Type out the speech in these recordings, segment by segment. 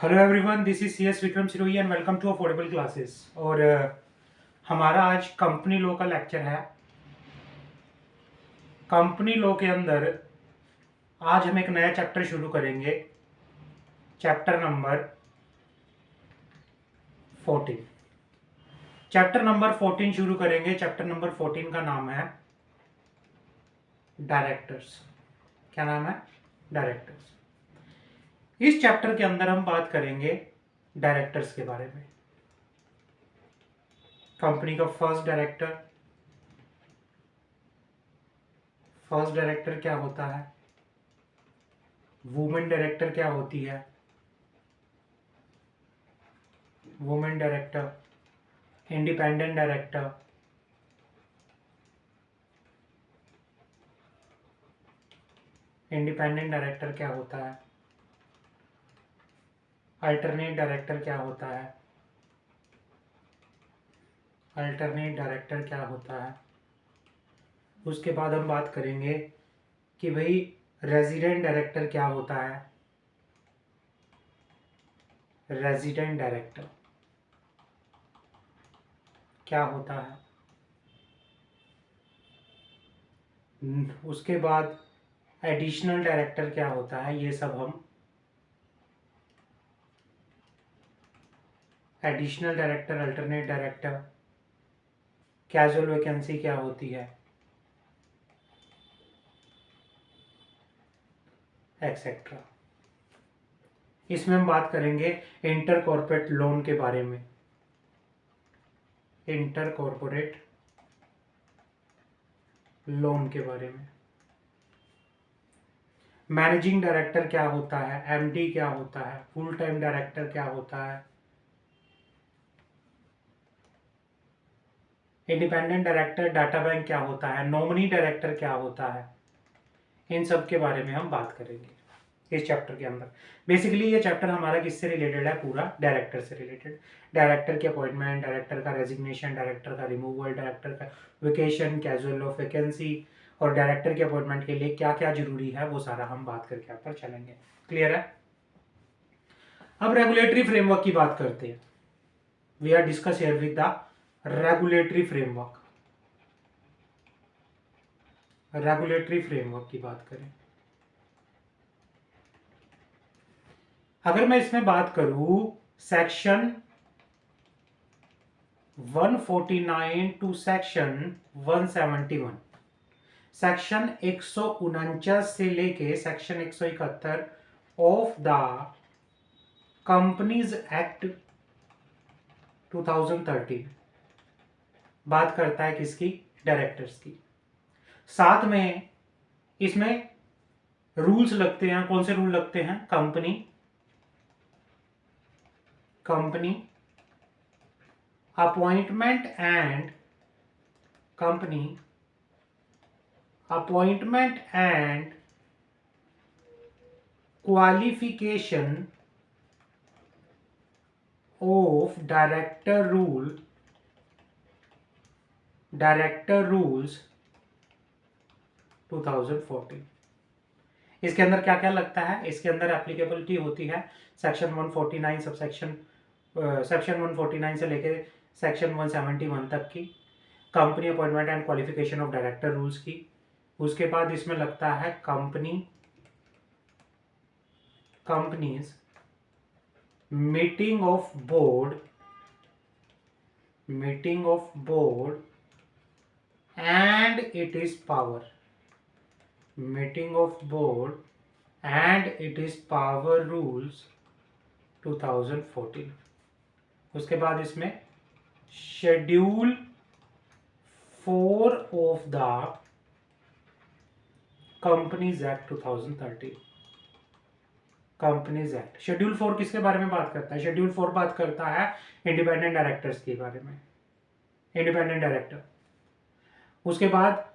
Hello everyone, this is C S Vikram Sirohi and welcome to affordable classes. और हमारा आज company law का lecture है। कंपनी लॉ के अंदर आज हम एक नया चैप्टर शुरू करेंगे, चैप्टर नंबर 14। चैप्टर नंबर 14 शुरू करेंगे। चैप्टर नंबर 14 का नाम है डायरेक्टर्स। क्या नाम है? डायरेक्टर्स। इस चैप्टर के अंदर हम बात करेंगे डायरेक्टर्स के बारे में। कंपनी का फर्स्ट डायरेक्टर क्या होता है, वुमेन डायरेक्टर क्या होती है, women director, independent director, independent director क्या होता है, अल्टरनेट डायरेक्टर क्या होता है, अल्टरनेट डायरेक्टर क्या होता है। उसके बाद हम बात करेंगे कि भाई रेजिडेंट डायरेक्टर क्या होता है, रेजिडेंट डायरेक्टर क्या होता है। उसके बाद एडिशनल डायरेक्टर क्या होता है, ये सब हम additional director, alternate director, casual vacancy क्या होती है, एक्सेट्रा। इसमें हम बात करेंगे इंटर कॉर्पोरेट लोन के बारे में। इंटर कॉर्पोरेट लोन के बारे में। मैनेजिंग डायरेक्टर क्या होता है, एमडी क्या होता है, फुल टाइम डायरेक्टर क्या होता है, इंडिपेंडेंट डायरेक्टर, डाटा बैंक क्या होता है, नॉमिनी डायरेक्टर क्या होता है। इन सब के बारे में हम बात करेंगे इस चैप्टर के अंदर। बेसिकली ये चैप्टर हमारा किससे रिलेटेड है? पूरा डायरेक्टर से रिलेटेड। डायरेक्टर की अपॉइंटमेंट, डायरेक्टर का रेजिग्नेशन, डायरेक्टर का रिमूवल, डायरेक्टर का वेकेशन, कैजुअल ऑफ वैकेंसी, और डायरेक्टर की अपॉइंटमेंट के लिए क्या क्या जरूरी है, वो सारा हम बात करके यहाँ पर चलेंगे। क्लियर है? अब रेगुलेटरी फ्रेमवर्क की बात करते हैं। We are discuss here with the regulatory framework. Regulatory framework की बात करें, अगर मैं इसमें बात करूं सेक्शन 149 टू सेक्शन 171, सेक्शन 149 से लेके section 171 of the companies act 2013 बात करता है किसकी? डायरेक्टर्स की। साथ में इसमें रूल्स लगते हैं। कौन से रूल लगते हैं? Company appointment and qualification of director rules 2014। इसके अंदर क्या क्या लगता है? इसके अंदर एप्लीकेबिलिटी होती है सेक्शन 149 सबसेक्शन सेक्शन 149 से लेके सेक्शन 171 तक की, company appointment and qualification of director rules की। उसके बाद इसमें लगता है companies meeting of board and it is power, meeting of board and it is power rules 2014। उसके बाद इसमें schedule 4 of the companies act 2013। Companies act schedule 4 किसके बारे में बात करता है? शेड्यूल 4 बात करता है इंडिपेंडेंट डायरेक्टर्स के बारे में, इंडिपेंडेंट डायरेक्टर। उसके बाद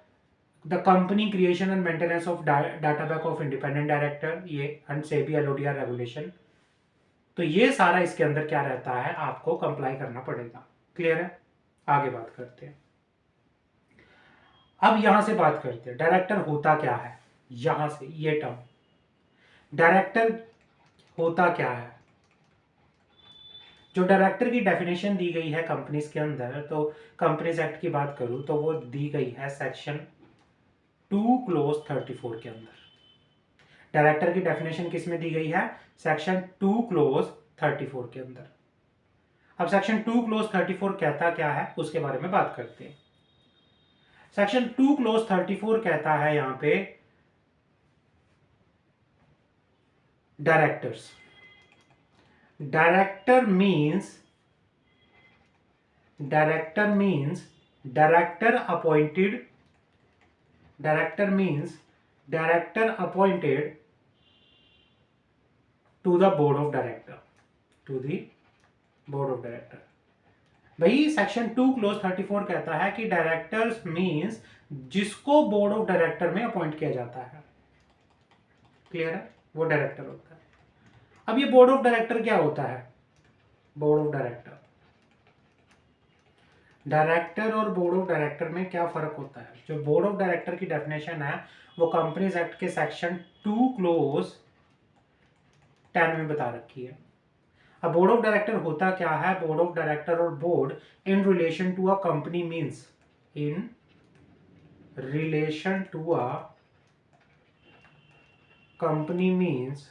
the company creation and maintenance of data back of independent director, ये एंड सेबी एलओडीआर रेगुलेशन। तो ये सारा इसके अंदर क्या रहता है, आपको कंप्लाई करना पड़ेगा। क्लियर है? आगे बात करते हैं। अब यहां से बात करते हैं डायरेक्टर होता क्या है। यहां से ये टर्म डायरेक्टर होता क्या है, जो डायरेक्टर की डेफिनेशन दी गई है कंपनीज के अंदर, तो कंपनीज एक्ट की बात करूं तो वो दी गई है सेक्शन 2 क्लोज 34 के अंदर। डायरेक्टर की डेफिनेशन किस में दी गई है? सेक्शन 2 क्लोज 34 के अंदर। अब सेक्शन 2 क्लोज 34 कहता क्या है उसके बारे में बात करते हैं। सेक्शन 2 क्लोज 34 कहता है यहां पे directors. Director means director appointed to the board of director. भाई सेक्शन 2 क्लोज 34 कहता है कि डायरेक्टर्स मीन्स जिसको बोर्ड ऑफ डायरेक्टर में अपॉइंट किया जाता है। क्लियर है? वो डायरेक्टर होता है। अब ये बोर्ड ऑफ डायरेक्टर क्या होता है? बोर्ड ऑफ डायरेक्टर और बोर्ड ऑफ डायरेक्टर में क्या फर्क होता है? जो बोर्ड ऑफ डायरेक्टर की डेफिनेशन है वो कंपनीज एक्ट के सेक्शन 2 क्लोज 10 में बता रखी है। अब बोर्ड ऑफ डायरेक्टर होता क्या है? बोर्ड ऑफ डायरेक्टर और board in relation to a company means in relation to a company means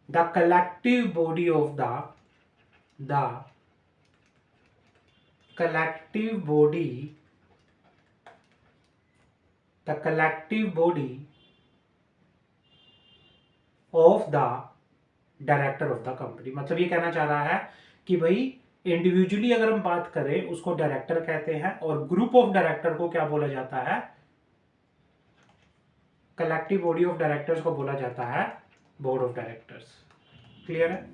the collective body of the of the director of the company. मतलब ये कहना चाह रहा है कि भाई इंडिविजुअली अगर हम बात करें उसको डायरेक्टर कहते हैं और ग्रुप ऑफ डायरेक्टर को क्या बोला जाता है? कलेक्टिव बॉडी ऑफ डायरेक्टर्स को बोला जाता है बोर्ड ऑफ डायरेक्टर्स। क्लियर है?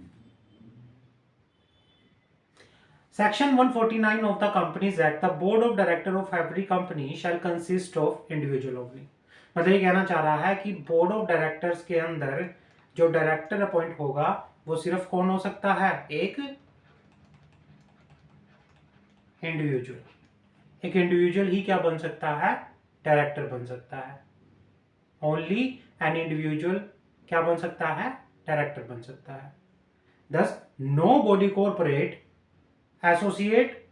Section 149 of the companies act, the board of director of every company shall consist of individual only. मतलब ये कहना चाह रहा है कि बोर्ड ऑफ डायरेक्टर्स के अंदर जो डायरेक्टर अपॉइंट होगा वो सिर्फ कौन हो सकता है? एक इंडिविजुअल ही क्या बन सकता है? डायरेक्टर बन सकता है। ओनली एन इंडिविजुअल क्या बन सकता है? डायरेक्टर बन सकता है। दस नो बॉडी कॉर्पोरेट एसोसिएट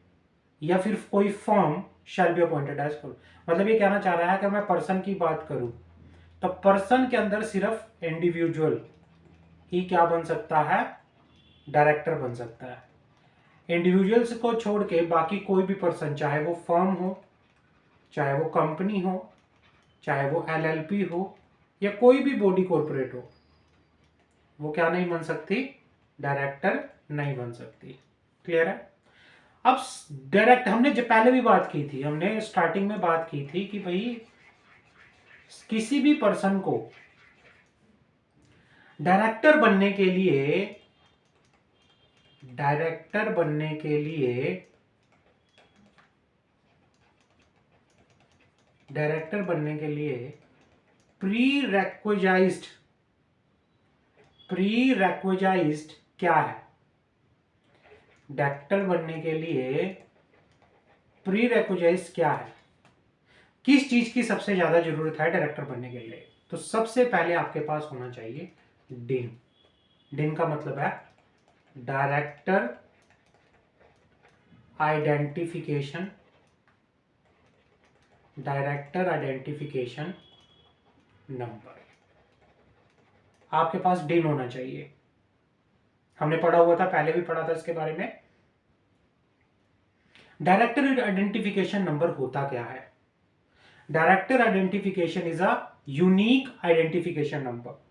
या फिर कोई firm shall be appointed as. मतलब ये कहना चाह रहा है कि मैं पर्सन की बात करूं तो पर्सन के अंदर सिर्फ इंडिविजुअल ही क्या बन सकता है? डायरेक्टर बन सकता है। इंडिविजुअल्स को छोड़ के बाकी कोई भी पर्सन, चाहे वो फर्म हो, चाहे वो कंपनी हो, चाहे वो एलएलपी हो या कोई भी बॉडी कॉर्पोरेट हो, वो क्या नहीं बन सकती? डायरेक्टर नहीं बन सकती। क्लियर है? अब डायरेक्ट हमने जो पहले भी बात की थी, हमने स्टार्टिंग में बात की थी कि भाई किसी भी पर्सन को डायरेक्टर बनने के लिए प्री रेक्विजाइज्ड क्या है? डायरेक्टर बनने के लिए प्री रेक्विजाइज्ड क्या है? किस चीज की सबसे ज्यादा जरूरत है डायरेक्टर बनने के लिए? तो सबसे पहले आपके पास होना चाहिए डिन। डिन का मतलब है डायरेक्टर आइडेंटिफिकेशन नंबर। आपके पास डिन होना चाहिए। हमने पढ़ा हुआ था, पहले भी पढ़ा था इसके बारे में। डायरेक्टर आइडेंटिफिकेशन नंबर होता क्या है? Director identification is a unique identification number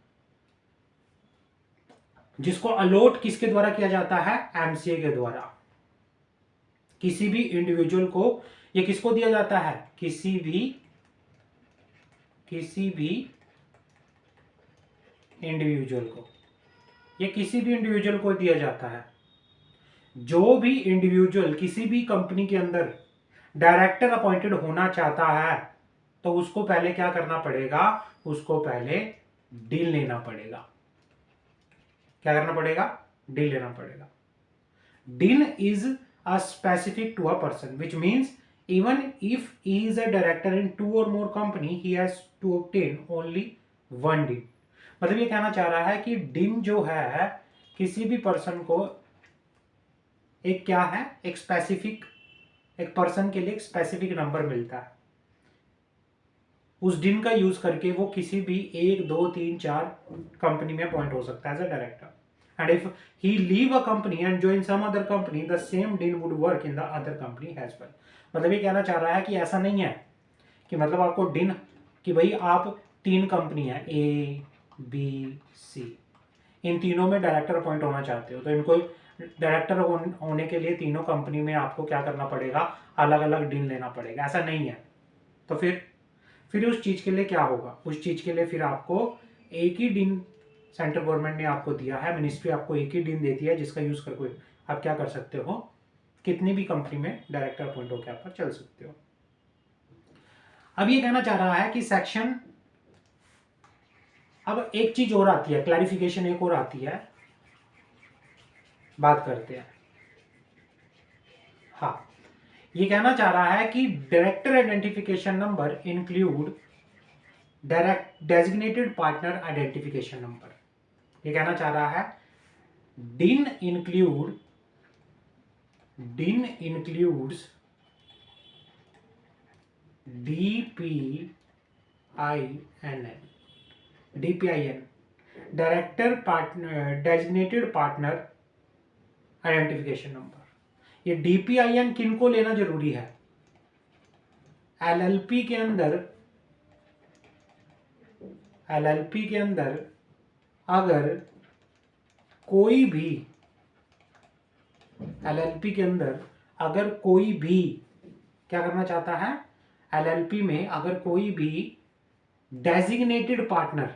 जिसको अलॉट किसके द्वारा किया जाता है? एमसीए के द्वारा। किसी भी इंडिविजुअल को ये किसको दिया जाता है? किसी भी इंडिविजुअल को, ये किसी भी इंडिविजुअल को दिया जाता है। जो भी इंडिविजुअल किसी भी कंपनी के अंदर डायरेक्टर अपॉइंटेड होना चाहता है तो उसको पहले क्या करना पड़ेगा? उसको पहले डील लेना पड़ेगा। क्या करना पड़ेगा? डील लेना पड़ेगा। DIN is a specific to a person which means even if he is a director in 2 or more company he has to obtain only one deal। मतलब ये कहना चाह रहा है कि डिन जो है किसी भी पर्सन को एक क्या है, एक स्पेसिफिक, एक पर्सन के लिए एक स्पेसिफिक नंबर मिलता है। उस डिन का यूज करके वो किसी भी 1 2 3 4 कंपनी में अपॉइंट हो सकता है as a director. And if he leave a company and join some other company, the same DIN would work in the other company as well. मतलब ये कहना चाह रहा है कि ऐसा नहीं है कि मतलब आपको डिन कि भाई आप 3 कंपनी है ए बी सी, इन तीनों में डायरेक्टर अपॉइंट होना चाहते हो तो इनको डायरेक्टर होने के लिए तीनों कंपनी में आपको क्या करना पड़ेगा, अलग अलग डिन लेना पड़ेगा। ऐसा नहीं है। तो फिर उस चीज़ के लिए क्या होगा, उस चीज़ के लिए फिर आपको एक ही डिन सेंट्रल गवर्नमेंट ने आपको दिया है, मिनिस्ट्री आपको एक ही डिन देती है जिसका यूज़ करके आप क्या कर सकते हो, कितनी भी कंपनी में डायरेक्टर अपॉइंट होकर आप चल सकते हो। अब ये कहना चाह रहा है कि सेक्शन, अब एक चीज और आती है, क्लैरिफिकेशन एक और आती है, बात करते हैं। हाँ, ये कहना चाह रहा है कि director identification number include direct designated partner identification number. ये कहना चाह रहा है डिन includes DPIN, director partner designated partner identification number. ये DPIN किनको लेना जरूरी है, LLP के अंदर अगर कोई भी क्या करना चाहता है, LLP में अगर कोई भी डेजिग्नेटेड पार्टनर,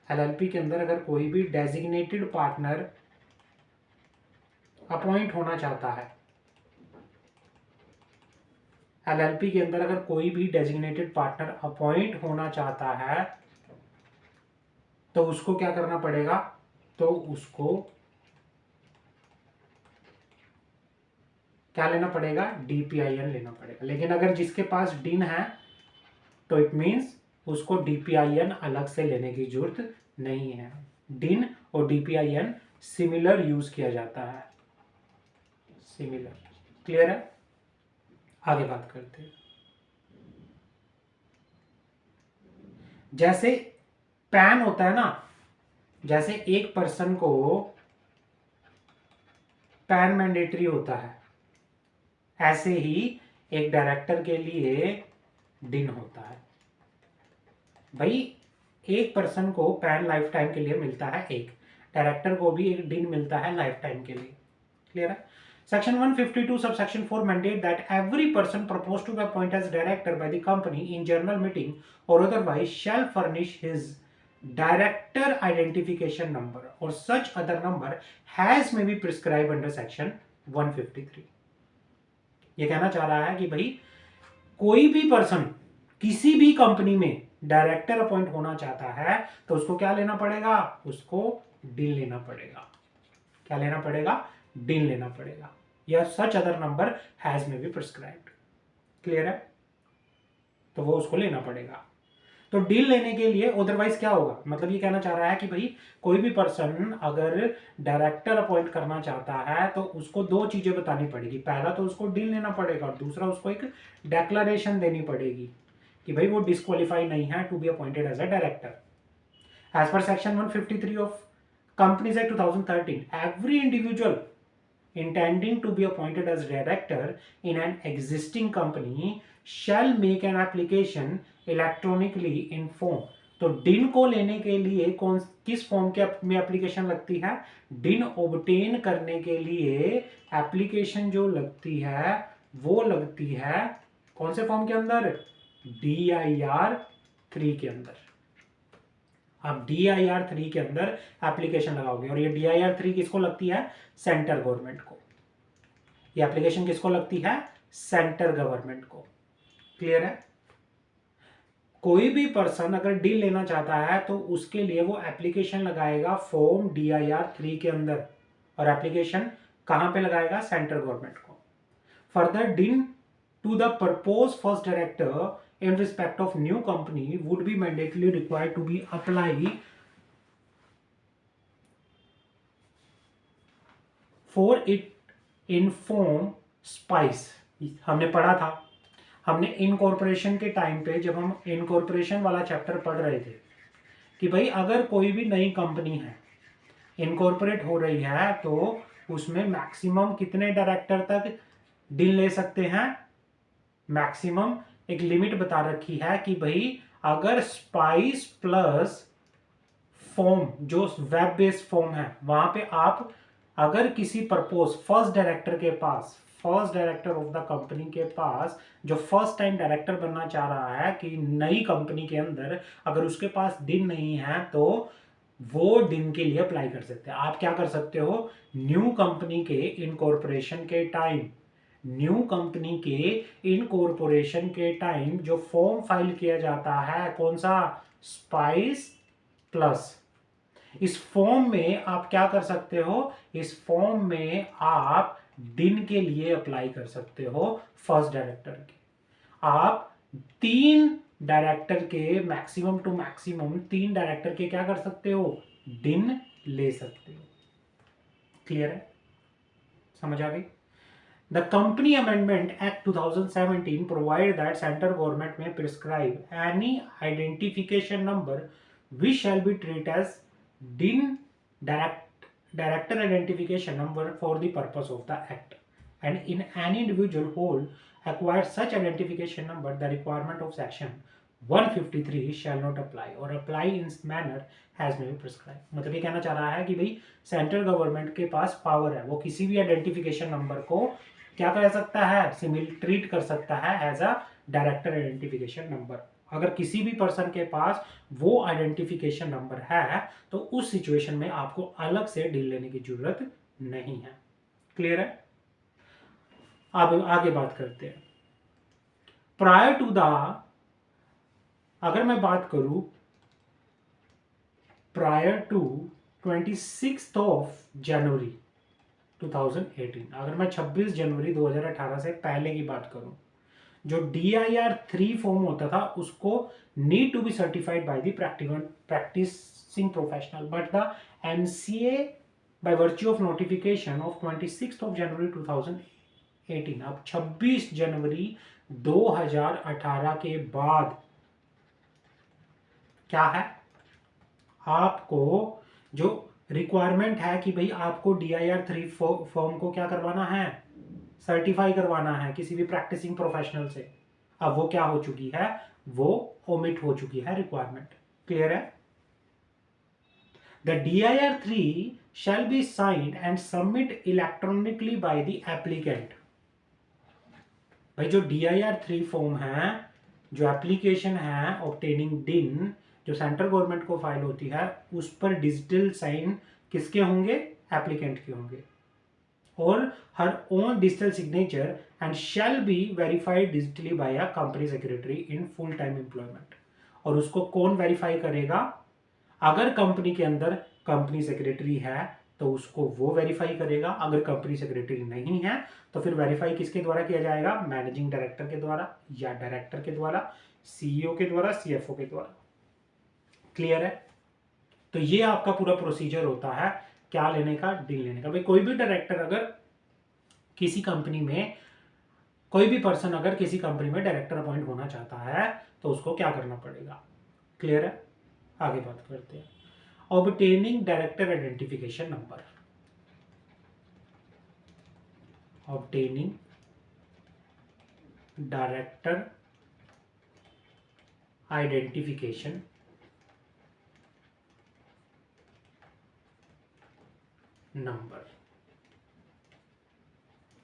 LLP के अंदर अगर कोई भी डेजिग्नेटेड पार्टनर अपॉइंट होना चाहता है, LLP के अंदर अगर कोई भी डेजिग्नेटेड पार्टनर अपॉइंट होना चाहता है तो उसको क्या करना पड़ेगा, तो उसको क्या लेना पड़ेगा, DPIN लेना पड़ेगा। लेकिन अगर जिसके पास डिन है तो इट मीन्स उसको DPIN अलग से लेने की जरूरत नहीं है। डिन और DPIN सिमिलर यूज किया जाता है, सिमिलर। क्लियर है? आगे बात करते हैं। जैसे पैन होता है ना, जैसे एक पर्सन को पैन मैंडेटरी होता है, ऐसे ही एक डायरेक्टर के लिए डिन होता है। भाई एक पर्सन को पैन लाइफ टाइम के लिए मिलता है, एक डायरेक्टर को भी एक डिन मिलता है लाइफ टाइम के लिए। क्लियर है? Section 152 subsection 4 mandate that every person proposed to be appointed as director by the company in general meeting or otherwise shall furnish his director identification number or such other number has may be prescribed under section 153। ये कहना चाह रहा है कि भाई कोई भी person किसी भी कंपनी में डायरेक्टर अपॉइंट होना चाहता है तो उसको क्या लेना पड़ेगा, उसको डिन लेना पड़ेगा। क्या लेना पड़ेगा, डिन लेना पड़ेगा, या सच अदर नंबर हैज में बी प्रिस्क्राइब्ड। क्लियर है? तो वो उसको लेना पड़ेगा। तो डील लेने के लिए अदरवाइज क्या होगा, मतलब ये कहना चाह रहा है कि भाई कोई भी पर्सन अगर डायरेक्टर अपॉइंट करना चाहता है तो उसको दो चीजें बतानी पड़ेगी। पहला तो उसको डील लेना पड़ेगा और दूसरा उसको एक डेक्लेरेशन देनी पड़ेगी कि भाई वो डिस्क्वालीफाई नहीं है to be appointed as a director. As per section 153 of companies act 2013, every individual intending to be appointed as director in an existing company shall make an application electronically in form। तो डिन को लेने के लिए किस form के में application लगती है, डिन ऑब्टेन करने के लिए एप्लीकेशन जो लगती है वो लगती है कौन से फॉर्म के अंदर, DIR 3 के अंदर। आप DIR 3 के अंदर एप्लीकेशन लगाओगे और ये DIR 3 किसको लगती है, सेंट्रल गवर्नमेंट को। ये एप्लीकेशन किसको लगती है, सेंट्रल गवर्नमेंट को। क्लियर है? कोई भी पर्सन अगर डील लेना चाहता है तो उसके लिए वो एप्लीकेशन लगाएगा फॉर्म DIR 3 के अंदर, और एप्लीकेशन कहां पे लगाएगा, सेंट्रल गवर्नमेंट को। Further DIN to the propose first director in respect of new company would be mandatorily required to be apply for it in form spice। हमने पढ़ा था, हमने इनकॉर्पोरेशन के टाइम पे जब हम इनकॉर्पोरेशन वाला चैप्टर पढ़ रहे थे कि भाई अगर कोई भी नई कंपनी है इनकॉर्पोरेट हो रही है तो उसमें मैक्सिमम कितने डायरेक्टर तक डील ले सकते हैं। मैक्सिमम एक लिमिट बता रखी है कि भाई अगर स्पाइस प्लस फॉर्म जो वेब बेस्ड फॉर्म है वहां पे आप अगर किसी propose first director of the company के पास जो फर्स्ट टाइम डायरेक्टर बनना चाह रहा है कि नई कंपनी के अंदर अगर उसके पास दिन नहीं है तो वो दिन के लिए अप्लाई कर सकते हैं। आप क्या कर सकते हो, न्यू कंपनी के इनकॉर्पोरेशन के टाइम जो फॉर्म फाइल किया जाता है कौन सा, स्पाइस प्लस, इस फॉर्म में आप क्या कर सकते हो, इस फॉर्म में आप दिन के लिए अप्लाई कर सकते हो फर्स्ट डायरेक्टर के। आप 3 डायरेक्टर के मैक्सिमम टू मैक्सिमम 3 डायरेक्टर के क्या कर सकते हो, दिन ले सकते हो। क्लियर है, समझ आ गई। The Company Amendment Act 2017 provide that central government may prescribe any identification number which shall be treated as DIN director identification number for the purpose of the act, and in any individual hold acquire such identification number the requirement of section 153 shall not apply or apply in manner has may be prescribed। मतलब ये कहना चाह रहा है कि भाई central government के पास power है, वो किसी भी आइडेंटिफिकेशन नंबर को क्या कर सकता है, सिमिल ट्रीट कर सकता है as a director identification number. अगर किसी भी पर्सन के पास वो आइडेंटिफिकेशन नंबर है तो उस सिचुएशन में आपको अलग से डील लेने की जरूरत नहीं है। क्लियर है, अब आगे बात करते हैं। प्रायर टू द, अगर मैं बात करूं प्रायर टू 26 ऑफ जनवरी 2018, अगर मैं 26 जनवरी 2018 से पहले की बात करूं, जो DIR 3 फॉर्म होता था उसको need to be certified by the practising professional, but the MCA by virtue of notification of 26 of January 2018, अब 26 जनवरी 2018 के बाद क्या है, आपको जो रिक्वायरमेंट है कि भाई आपको DIR 3 फॉर्म को क्या करवाना है, सर्टिफाई करवाना है किसी भी प्रैक्टिसिंग प्रोफेशनल से। अब वो क्या हो चुकी है, वो ओमिट हो चुकी है रिक्वायरमेंट। क्लियर है। The DIR 3 shall be signed and submit electronically by the applicant। भाई जो DIR 3 फॉर्म है, जो एप्लीकेशन है ऑब्टेनिंग DIN जो सेंट्रल गवर्नमेंट को फाइल होती है उस पर डिजिटल साइन किसके होंगे, एप्लीकेंट के होंगे, और her own digital signature and shall be verified digitally by a company secretary in full time employment. और उसको कौन वेरीफाई करेगा, अगर कंपनी के अंदर कंपनी सेक्रेटरी है तो उसको वो वेरीफाई करेगा, अगर कंपनी सेक्रेटरी नहीं है तो फिर वेरीफाई किसके द्वारा किया जाएगा, मैनेजिंग डायरेक्टर के द्वारा या डायरेक्टर के द्वारा, CEO के द्वारा, CFO के द्वारा। क्लियर है। तो ये आपका पूरा प्रोसीजर होता है क्या लेने का, डील लेने का। भाई कोई भी डायरेक्टर अगर किसी कंपनी में, कोई भी पर्सन अगर किसी कंपनी में डायरेक्टर अपॉइंट होना चाहता है तो उसको क्या करना पड़ेगा। क्लियर है, आगे बात करते हैं। Obtaining director identification number, obtaining director identification number,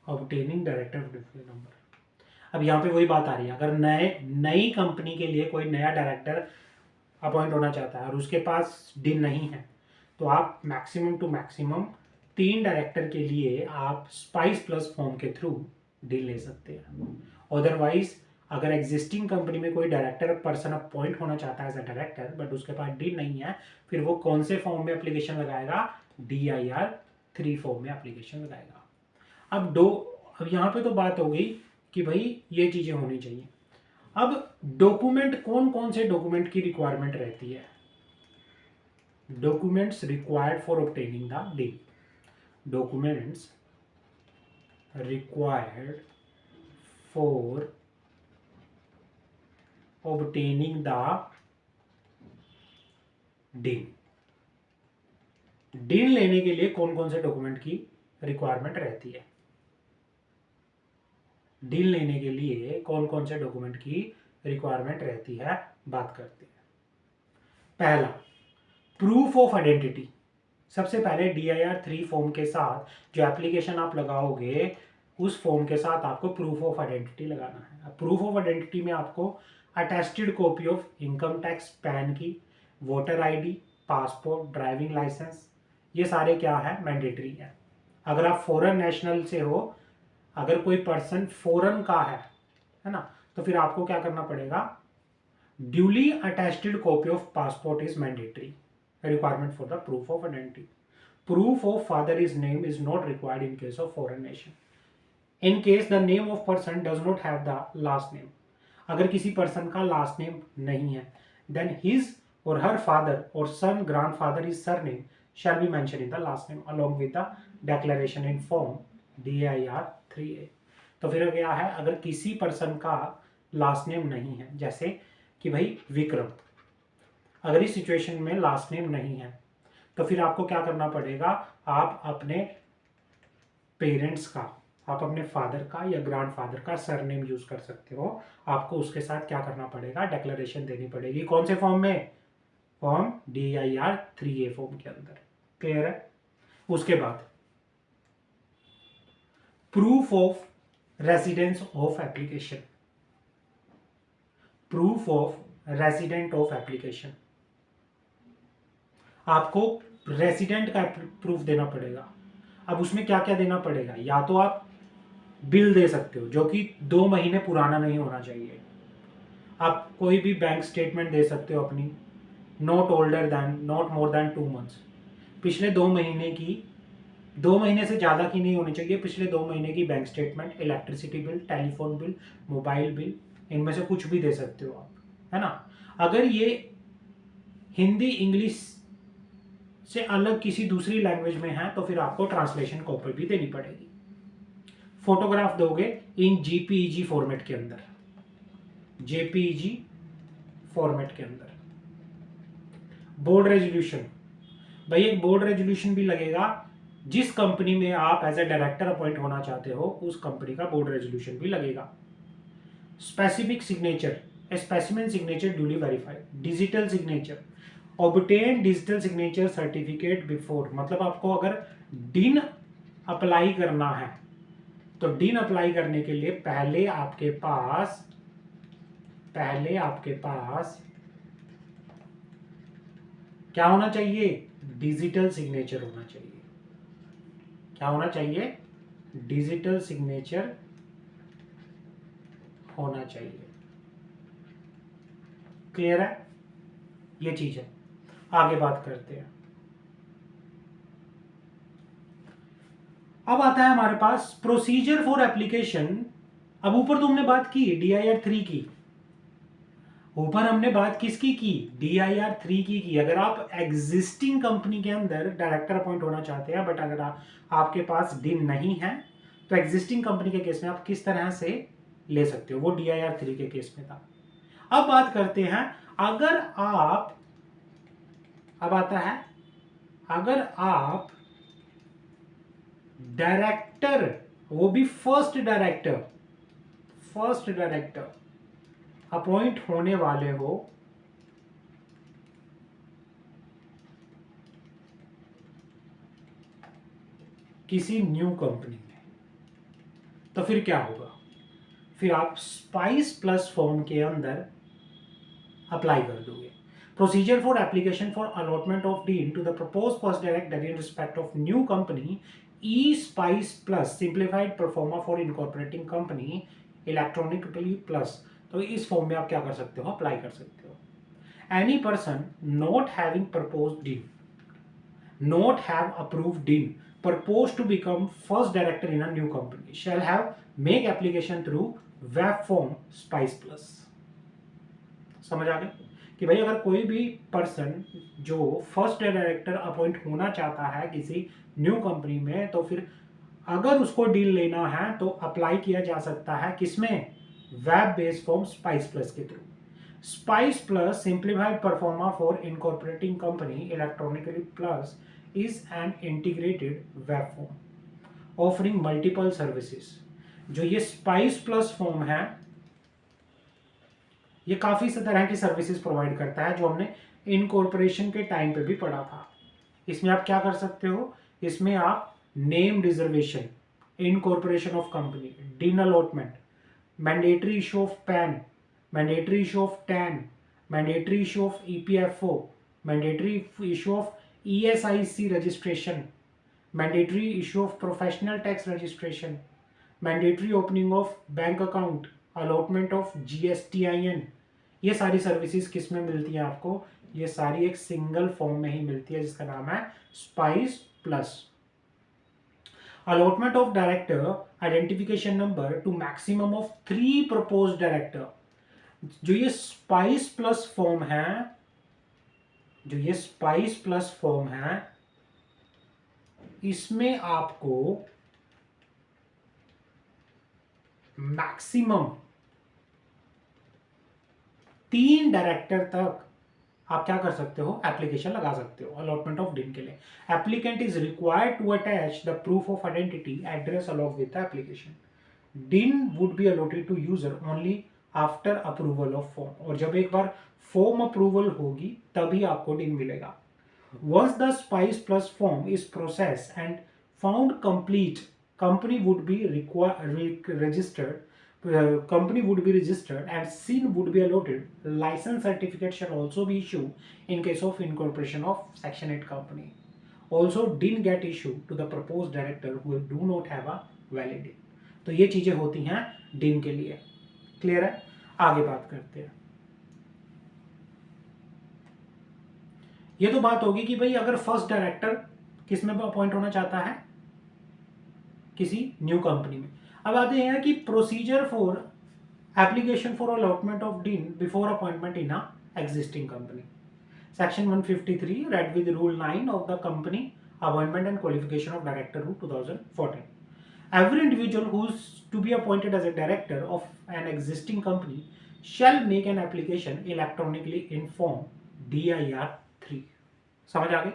obtaining director number. अब यहाँ पे वही बात आ रही है, अगर नई कंपनी के लिए कोई नया डायरेक्टर अपॉइंट होना चाहता है और उसके पास DIN नहीं है तो आप मैक्सिमम टू मैक्सिमम 3 डायरेक्टर के लिए आप स्पाइस प्लस फॉर्म के थ्रू DIN ले सकते हैं। अदरवाइज अगर एग्जिस्टिंग कंपनी में कोई डायरेक्टर पर्सन अपॉइंट होना चाहता है एज अ डायरेक्टर बट उसके पास DIN नहीं है, फिर वो कौन से फॉर्म में एप्लीकेशन लगाएगा, DIR 3 फॉर्म में एप्लीकेशन लगाएगा। अब यहाँ पे तो बात हो गई कि भाई ये चीज़ें होनी चाहिए। अब डॉक्यूमेंट, कौन कौन से डॉक्यूमेंट की रिक्वायरमेंट रहती है? Documents required for obtaining the DIN, documents required for obtaining the DIN. DIN लेने के लिए कौन कौन से डॉक्यूमेंट की रिक्वायरमेंट रहती है? डील लेने के लिए कौन कौन से डॉक्यूमेंट की रिक्वायरमेंट रहती है, बात करते हैं। पहला, प्रूफ ऑफ आइडेंटिटी। सबसे पहले DIR-3 फॉर्म के साथ जो एप्लीकेशन आप लगाओगे उस फॉर्म के साथ आपको प्रूफ ऑफ आइडेंटिटी लगाना है। अब प्रूफ ऑफ आइडेंटिटी में आपको attested copy of income tax, PAN की, voter ID, passport, driving licence, ये सारे क्या है, मैंडेटरी है। अगर आप फॉरेन नेशनल से हो, अगर कोई पर्सन फॉरेन का है ना, तो फिर आपको क्या करना पड़ेगा, duly attested copy of passport is mandatory requirement for the proof of identity. Proof of father is name is not required in case of foreign nation. In case the name of person does not have the last name, अगर किसी person का last name नहीं है, then his और हर father और son grandfather is surname shall be mentioned in the last name along with the declaration in form DIR-3A। तो फिर क्या है, अगर किसी पर्सन का लास्ट नेम नहीं है, जैसे कि भाई विक्रम, अगर इस सिचुएशन में लास्ट नेम नहीं है तो फिर आपको क्या करना पड़ेगा, आप अपने पेरेंट्स का, आप अपने फादर का या ग्रैंडफादर का सरनेम यूज कर सकते हो। आपको उसके साथ क्या करना पड़ेगा, डिक्लेरेशन देनी पड़ेगी। कौन से फॉर्म में, फॉर्म DIR-3A फॉर्म के अंदर। क्लियर है? उसके बाद proof of residence of application, proof of resident of application, आपको रेसिडेंट का प्रूफ देना पड़ेगा। अब उसमें क्या क्या देना पड़ेगा, या तो आप बिल दे सकते हो जो कि 2 महीने पुराना नहीं होना चाहिए, आप कोई भी बैंक स्टेटमेंट दे सकते हो अपनी, नॉट मोर देन 2 मंथ्स, पिछले 2 महीने की, 2 महीने से ज़्यादा की नहीं होनी चाहिए, पिछले 2 महीने की bank statement, electricity bill, telephone bill, mobile bill, इनमें से कुछ भी दे सकते हो आप, है ना। अगर ये हिंदी इंग्लिश से अलग किसी दूसरी लैंग्वेज में है तो फिर आपको ट्रांसलेशन कॉपी भी देनी पड़ेगी। फोटोग्राफ दोगे इन JPEG फॉर्मेट के अंदर, JPEG फॉर्मेट के अंदर। बोर्ड रेजोल्यूशन, भाई एक बोर्ड रेजोल्यूशन भी लगेगा, जिस कंपनी में आप एज ए डायरेक्टर अपॉइंट होना चाहते हो उस कंपनी का बोर्ड रेजोल्यूशन भी लगेगा। Specific signature, specimen signature duly verified. Digital signature, obtain digital signature certificate before, मतलब आपको अगर डिन अप्लाई करना है तो डिन अप्लाई करने के लिए पहले आपके पास क्या होना चाहिए, डिजिटल सिग्नेचर होना चाहिए। क्या होना चाहिए, डिजिटल सिग्नेचर होना चाहिए। क्लियर है, ये चीज है। आगे बात करते हैं। अब आता है हमारे पास प्रोसीजर फॉर एप्लीकेशन। अब ऊपर तो हमने बात की DIR-3 की, ऊपर हमने बात किसकी की, DIR-3 की। अगर आप एग्जिस्टिंग कंपनी के अंदर डायरेक्टर अपॉइंट होना चाहते हैं, बट अगर आपके पास डिन नहीं है तो एग्जिस्टिंग कंपनी के केस में आप किस तरह से ले सकते हो, वो DIR-3 के केस में था। अब बात करते हैं, अगर आप, अब आता है, अगर आप डायरेक्टर, वो भी फर्स्ट डायरेक्टर अपॉइंट होने वाले हो किसी न्यू कंपनी में, तो फिर क्या होगा, फिर आप स्पाइस प्लस फॉर्म के अंदर अप्लाई कर दोगे। Procedure for application for allotment of DIN to the proposed first director in respect of new company, spice plus simplified proforma for incorporating company electronically plus. तो इस फॉर्म में आप क्या कर सकते हो, अप्लाई कर सकते हो। Any person not having proposed dean, not have approved dean proposed to become first director in a new company shall have make application through web form spice plus। समझ आ गए कि भाई अगर कोई भी पर्सन जो फर्स्ट डायरेक्टर अपॉइंट होना चाहता है किसी न्यू कंपनी में, तो फिर अगर उसको डील लेना है तो अप्लाई किया जा सकता है किसमें, web based form SPICe plus के थ्रू। SPICe plus simplified proforma for incorporating company electronically plus is an integrated web form offering multiple services. जो ये स्पाइस प्लस फॉर्म है ये काफी से तरह की सर्विसेज प्रोवाइड करता है जो हमने इनकॉर्पोरेशन के टाइम पे भी पढ़ा था। इसमें आप क्या कर सकते हो, इसमें आप name reservation, incorporation of company, DIN allotment, mandatory issue of PAN, mandatory issue of TAN, mandatory issue of EPFO, mandatory issue of ESIC registration, mandatory issue of professional tax registration, mandatory opening of bank account, allotment of GSTIN. ये सारी services किस में मिलती हैं आपको, ये सारी एक सिंगल फॉर्म में ही मिलती है जिसका नाम है spice plus. Allotment of director identification number two maximum of 3 proposed director. जो ये स्पाइस प्लस फॉर्म है, जो ये स्पाइस प्लस फॉर्म है, इसमें आपको मैक्सिमम 3 डायरेक्टर तक आप क्या कर सकते हो, एप्लीकेशन लगा सकते हो अलॉटमेंट ऑफ डिन के लिए। Applicant is required to attach the proof of identity address along with the application. DIN would be allotted to user only after approval of form. और जब एक बार फॉर्म अप्रूवल होगी तभी आपको डिन मिलेगा। Once the spice plus form is process and found complete, company would be registered, company would be registered and SIN would be allotted. License certificate shall also be issued in case of incorporation of Section 8 company. Also didn't get issued to the proposed director who do not have a valid DIN. तो ये चीजें होती हैं डिन के लिए। Clear है? आगे बात करते हैं। ये तो बात होगी कि भाई अगर फर्स्ट डायरेक्टर किस में अपॉइंट होना चाहता है, किसी न्यू कंपनी में। अब आते हैं कि procedure for application for allotment of DIN before appointment in a existing company. Section 153 read with rule 9 of the company appointment and qualification of director rule 2014। Every individual who is to be appointed as a director of an existing company shall make an application electronically in form DIR 3। समझ आ गई?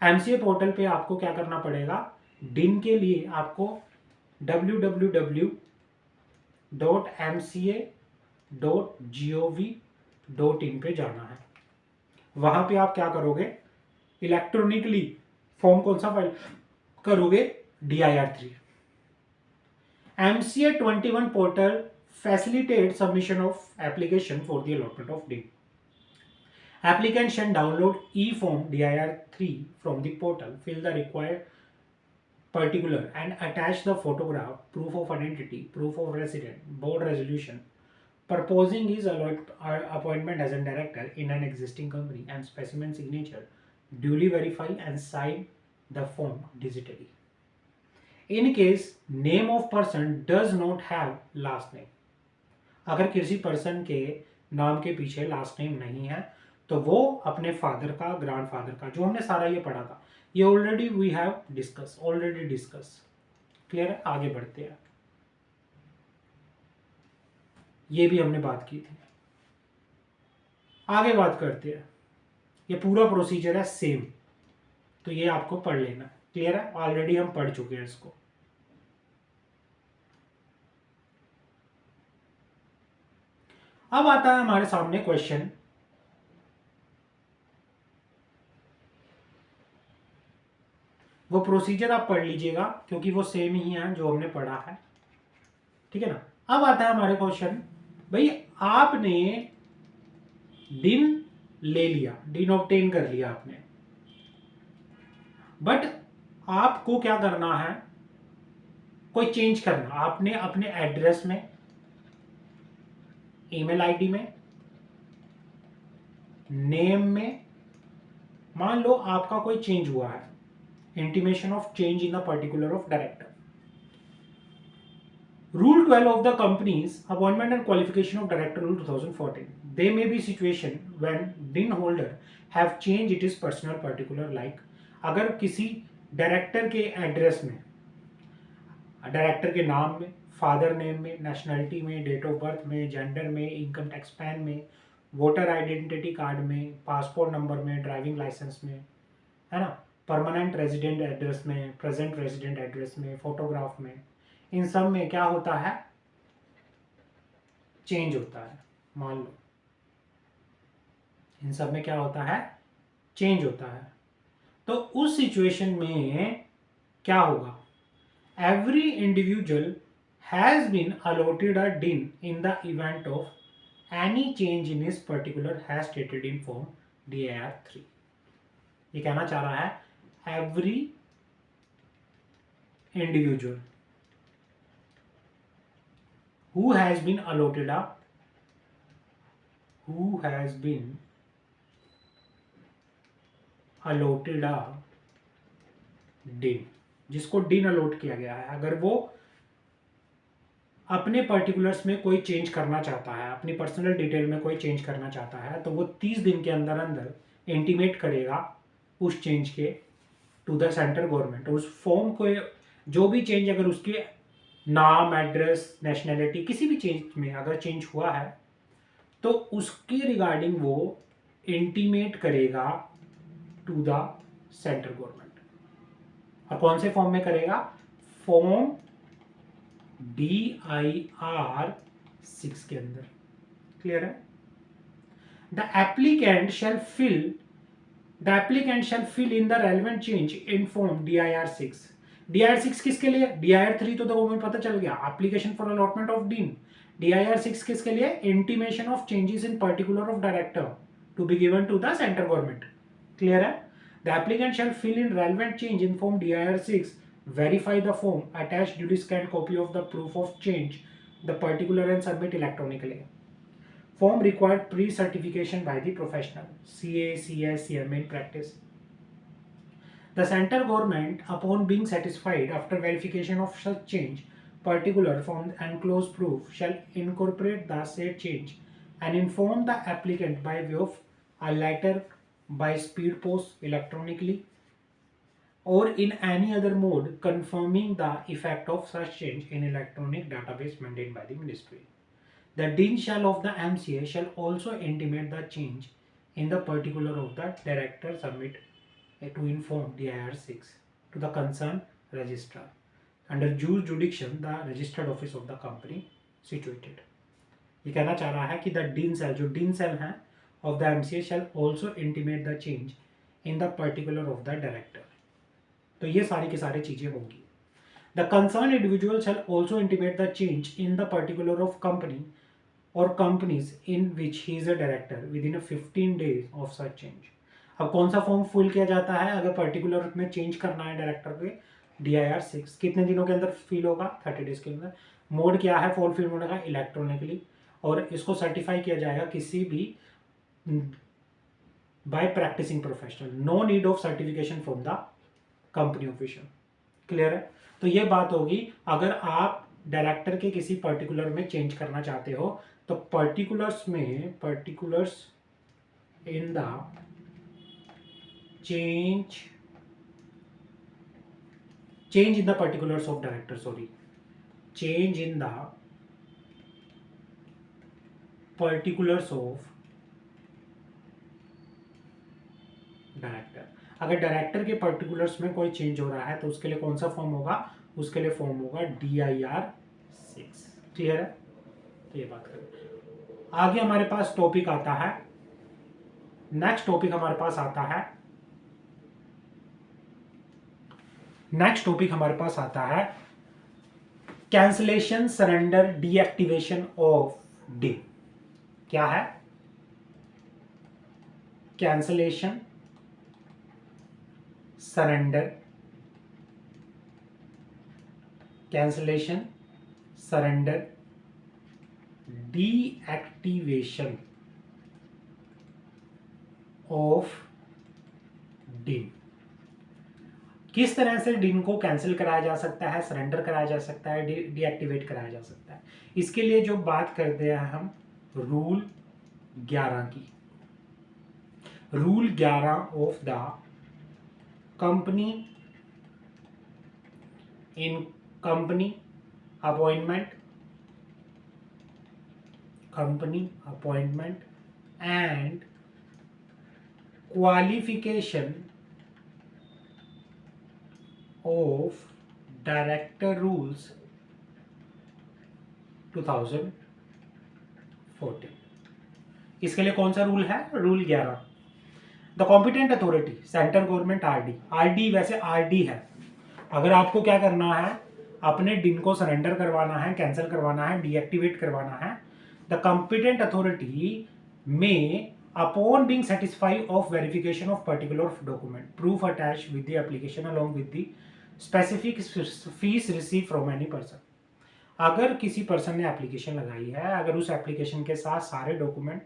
MCA portal पे आपको क्या करना पड़ेगा, डिन के लिए आपको www.mca.gov.in पे जाना है। वहां पे आप क्या करोगे, इलेक्ट्रॉनिकली फॉर्म कौन सा फाइल करोगे, DIR 3। MCA 21 portal facilitate submission of application for the allotment of DIN. Applicant should download e-form DIR 3 from the portal, fill the required particular and attach the photograph, proof of identity, proof of resident, board resolution, proposing his appointment as a director in an existing company and specimen signature, duly verify and sign the form digitally. In case name of person does not have last name, अगर किसी person के नाम के पीछे last name नहीं है तो वो अपने फादर का, ग्रैंडफादर का, जो हमने सारा ये पढ़ा था, ये already we have discuss. Clear है? आगे बढ़ते हैं। ये भी हमने बात की थी, आगे बात करते हैं। ये पूरा प्रोसीजर है सेम, तो ये आपको पढ़ लेना। क्लियर है? ऑलरेडी हम पढ़ चुके हैं इसको। अब आता है हमारे सामने क्वेश्चन, वो प्रोसीजर आप पढ़ लीजिएगा क्योंकि वो सेम ही है जो हमने पढ़ा है, ठीक है ना। अब आता है हमारे क्वेश्चन, भाई आपने डिन ले लिया, डिन ऑब्टेन कर लिया आपने, बट आपको क्या करना है, कोई चेंज करना। आपने अपने एड्रेस में, ईमेल आईडी में, नेम में, मान लो आपका कोई चेंज हुआ है, intimation of change in the particular of director. Rule 12 of the company's Appointment and Qualification of Director Rule 2014. There may be situation when DIN holder have changed its personal particular like अगर किसी director के address में, director के नाम में, father name में, nationality में, date of birth में, जेंडर में, इनकम टैक्स पैन में, वोटर आइडेंटिटी कार्ड में, पासपोर्ट नंबर में, ड्राइविंग लाइसेंस में, है ना, परमानेंट रेजिडेंट एड्रेस में, प्रेजेंट रेजिडेंट एड्रेस में, फोटोग्राफ में, इन सब में क्या होता है, चेंज होता है। मान लो इन सब में क्या होता है, चेंज होता है। तो उस सिचुएशन में क्या होगा, every individual has been allotted a DIN in the event of any change in his particular has stated in form DIR 3। ये कहना चाह रहा है every individual who has been allotted a DIN, जिसको DIN अलॉट किया गया है, अगर वो अपने पर्टिकुलर्स में कोई चेंज करना चाहता है, अपनी पर्सनल डिटेल में कोई चेंज करना चाहता है, तो वो 30 दिन के अंदर अंदर इंटीमेट करेगा उस चेंज के टू द सेंट्रल गवर्नमेंट। उस फॉर्म को जो भी चेंज, अगर उसके नाम, एड्रेस, नेशनैलिटी, किसी भी चेंज में अगर चेंज हुआ है तो उसके रिगार्डिंग वो इंटीमेट करेगा टू द सेंट्रल गवर्नमेंट। और कौन से फॉर्म में करेगा, फॉर्म DIR 6 के अंदर। क्लियर है। The applicant shall fill in the relevant change in form DIR 6। DIR 6 किसके लिए, DIR 3 तो देखो हमें पता चल गया, application for allotment of DIN। DIR 6 किसके लिए, intimation of changes in particular of director to be given to the central government. Clear है। The applicant shall fill in relevant change in form DIR 6, verify the form, attach duly scanned copy of the proof of change the particular and submit electronically. Form required pre-certification by the professional CA, CS, CMA in practice. The central government, upon being satisfied after verification of such change, particular from enclosed proof shall incorporate the said change and inform the applicant by way of a letter, by speed post, electronically, or in any other mode confirming the effect of such change in electronic database maintained by the ministry. The DIN shall of the MCA shall also intimate the change in the particular of the director submit to inform DIR 6 to the concerned registrar under jurisdiction the registered office of the company situated. ये कहना चाह रहा है कि the DIN cell, जो DIN cell है of the MCA shall also intimate the change in the particular of the director. तो ये सारी की सारी चीजें होंगी। The concern individual shall also intimate the change in the particular of company or companies in which he is a director within 15 days of such change. अब कौन सा फॉर्म फिल किया जाता है अगर पर्टिकुलर में चेंज करना है डायरेक्टर पे, DIR 6 कितने दिनों के अंदर फिल होगा, 30 डेज के अंदर। मोड क्या है फॉर्म फिल होने का, इलेक्ट्रॉनिकली, और इसको सर्टिफाई किया जाएगा किसी भी by practising professional, no need of certification from the company official. Clear है। तो ये बात होगी अगर आप डायरेक्टर के किसी पर्टिकुलर में चेंज करना चाहते हो तो particulars in the change in the particulars of director, change in the particulars of director. अगर डायरेक्टर के पर्टिकुलर्स में कोई चेंज हो रहा है तो उसके लिए कौन सा फॉर्म होगा, उसके लिए फॉर्म होगा DIR 6। क्लियर है। तो ये बात करें। आगे हमारे पास टॉपिक आता है, नेक्स्ट टॉपिक हमारे पास आता है cancellation, surrender, deactivation of DIN। क्या है, cancellation, surrender, deactivation of DIN। किस तरह से डिन को कैंसिल कराया जा सकता है, सरेंडर कराया जा सकता है, डीएक्टिवेट कराया जा सकता है। इसके लिए जो बात करते हैं हम रूल 11 की, rule 11 of the company in company appointment and qualification of director rules 2014। इसके लिए कौन सा रूल है? Rule 11। The competent authority central government RD वैसे आरडी है। अगर आपको क्या करना है, अपने डिन को सरेंडर करवाना है, कैंसिल करवाना है, डीएक्टिवेट करवाना है, द कॉम्पिटेंट अथॉरिटी में upon being satisfied of verification of particular document proof attached with the application along with the specific fees received from any person। अगर किसी पर्सन ने एप्लीकेशन लगाई है, अगर उस एप्लीकेशन के साथ सारे डॉक्यूमेंट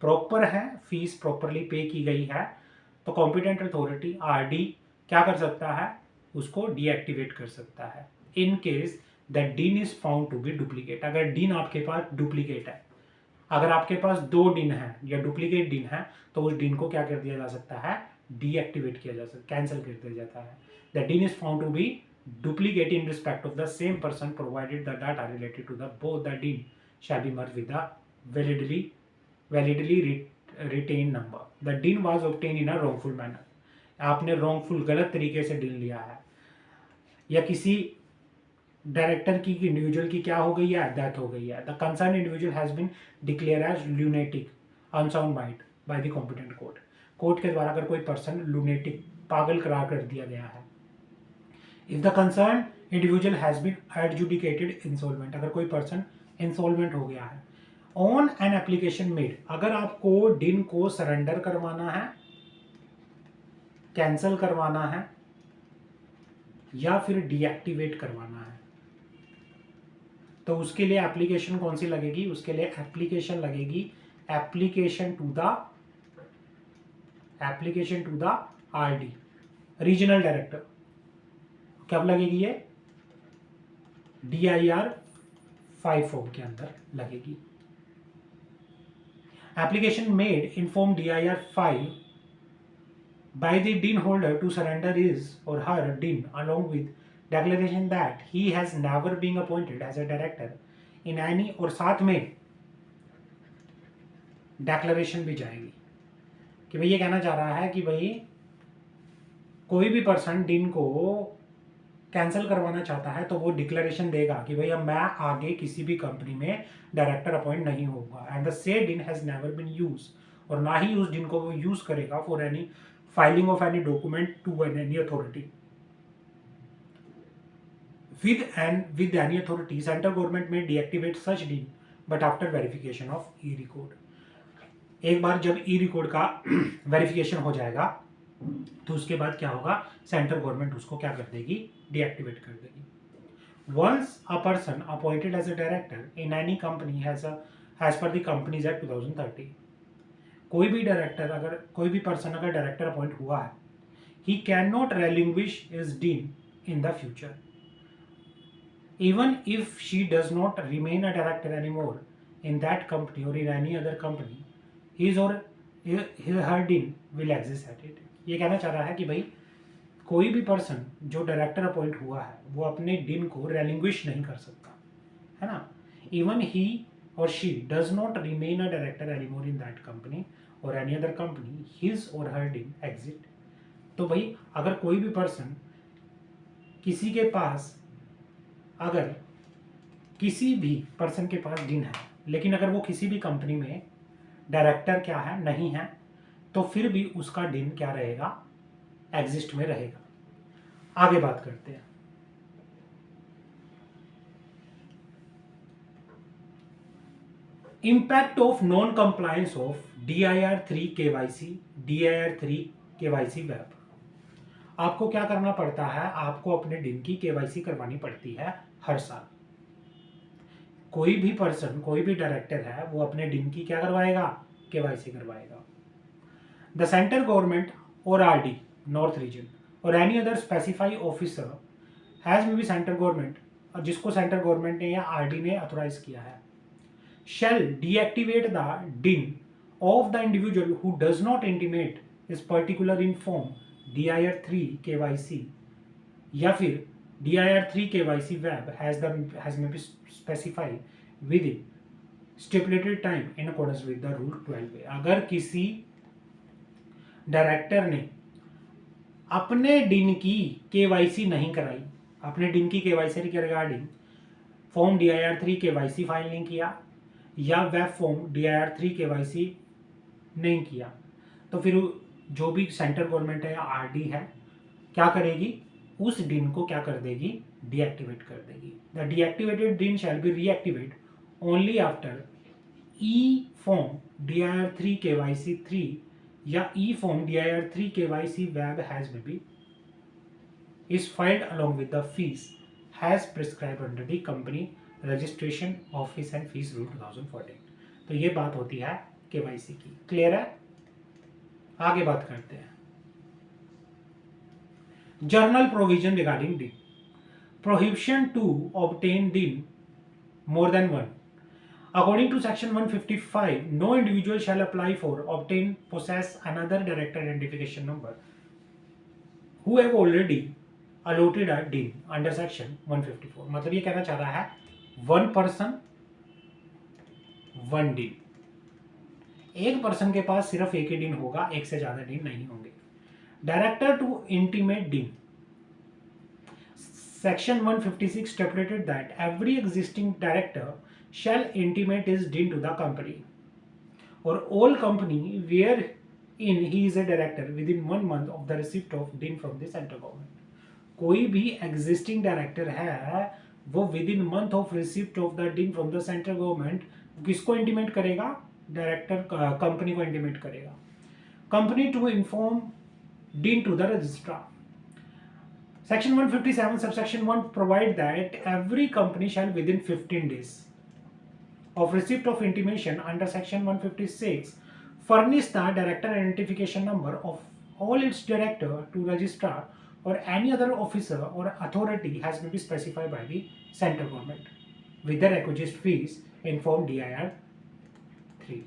प्रॉपर है, फीस प्रॉपरली पे की गई है, तो कॉम्पिटेंट अथॉरिटी आरडी क्या कर सकता है? उसको डीएक्टिवेट कर सकता है in case that DIN is found to be duplicate. अगर डिन आपके पास डुप्लीकेट है, अगर आपके पास 2 डिन है या डुप्लीकेट डिन है, तो उस डिन को क्या कर दिया जा सकता है? डीएक्टिवेट किया जा सकता है, कैंसिल कर दिया जाता है। The DIN is found to be duplicate in respect of the same person provided the data related to the both the din shall be merged with the validly retained number। the din was obtained in a wrongful manner। आपने wrongful गलत तरीके से din लिया है, या किसी director की individual की क्या हो गई है? डेथ हो गई है। The concern individual has been declare as lunatic unsound mind by the competent court. Court के द्वारा अगर कोई पर्सन लूनेटिक पागल करार कर दिया गया है। If the concern individual has been adjudicated insolvent, अगर कोई पर्सन इंसॉल्वेंट हो गया है। ऑन एन एप्लीकेशन मेड, अगर आपको डिन को सरेंडर करवाना है, कैंसिल करवाना है या फिर डीएक्टिवेट करवाना है, तो उसके लिए एप्लीकेशन कौन सी लगेगी? उसके लिए एप्लीकेशन लगेगी application to the RD regional director. कब लगेगी ये? DIR 54 के अंदर लगेगी। Application made in form DIR 5 by the din holder to surrender his or her din along with declaration that he has never been appointed as a director in any, और साथ में declaration भी जाएगी कि भाई ये कहना चाह रहा है कि भाई कोई भी पर्सन डिन को कैंसिल करवाना चाहता है तो वो डिक्लेरेशन देगा कि भाई अब मैं आगे किसी भी कंपनी में डायरेक्टर अपॉइंट नहीं होगा, and the said DIN has never been use, और ना ही उस दिन को वो यूज करेगा for any filing of any document to any authority with any authority। Central government में deactivate such DIN but after verification of e record. एक बार जब ई रिकॉर्ड का वेरिफिकेशन हो जाएगा तो उसके बाद क्या होगा? सेंट्रल गवर्नमेंट उसको क्या कर देगी? डीएक्टिवेट कर देगी। Once a person appointed as a director in any company has per the companies act 2030, कोई भी डायरेक्टर, अगर कोई भी पर्सन अगर डायरेक्टर अपॉइंट हुआ है, he can not relinquish his DIN in the future even if she does not remain a director anymore in that company or in any other company, his or her din will exist at it। ये कहना चाह रहा है कि भाई कोई भी person जो डायरेक्टर अपॉइंट हुआ है वो अपने दिन को रेलिंग्विश नहीं कर सकता है ना। इवन ही और she does not remain a director anymore in that company और एनी अदर कंपनी, हिज और हर दिन एग्जिट। तो भाई अगर कोई भी पर्सन किसी के पास, अगर किसी भी पर्सन के पास दिन है लेकिन अगर वो किसी भी कंपनी में डायरेक्टर क्या है? नहीं है, तो फिर भी उसका दिन क्या रहेगा? एग्जिस्ट में रहेगा। आगे बात करते हैं। Impact of non compliance of DIR 3 KYC web. आपको क्या करना पड़ता है? आपको अपने दिन की KYC करवानी पड़ती है हर साल। कोई भी पर्सन, कोई भी डायरेक्टर है, वो अपने दिन की क्या करवाएगा? KYC करवाएगा। द सेंट्रल गवर्नमेंट और RD नॉर्थ रीजन और any other specify officer has may B central government, और जिसको सेंट्रल गवर्नमेंट ने या आरडी ने अथोराइज किया है, shall deactivate the DIN of the individual who does not intimate is particular in form DIR3 KYC या फिर DIR3 KYC web has may be specified within stipulated time in accordance with the rule 12A। अगर किसी director ने अपने डिन की KYC नहीं कराई, अपने डिन की केवाईसी के regarding form DIR3 KYC file नहीं किया या वेब फॉर्म DIR3 KYC नहीं किया, तो फिर जो भी सेंट्रल गवर्नमेंट है या आरडी है क्या करेगी, उस डिन को क्या कर देगी, डीएक्टिवेट कर देगी। The deactivated DIN shall be reactivate only after e form DIR3 KYC 3 या e form DIR3 KYC web has may be is filed along with the fees has prescribed under the company registration office and fees rule 2014। तो ये बात होती है KYC की। Clear है? आगे बात करते हैं जर्नल प्रोविजन रिगार्डिंग डिन। प्रोहिबिशन टू ऑब्टेन डिन more than one. According to section 155, no individual shall apply for, obtain, possess another director identification number who have already allotted a DIN under section 154। मतलब ये कहना चाह रहा है one person one डिन, एक person के पास सिर्फ एक ही डिन होगा, एक से ज्यादा डिन नहीं होंगे। डायरेक्टर टू इंटीमेट डिन। Section 156 stipulated that every existing director shall intimate his din to the company or all company wherein he is a director within 1 month of the receipt of din from the central government। कोई भी existing director है वो within month of receipt of the din from the central government किसको intimate करेगा, director company को intimate करेगा। company to inform din to the registrar। section 157 subsection 1 provide that every company shall within 15 days of receipt of intimation under section 156 furnish the director identification number of all its director to registrar or any other officer or authority has been specified by the central government with the requisite fees in form DIR3।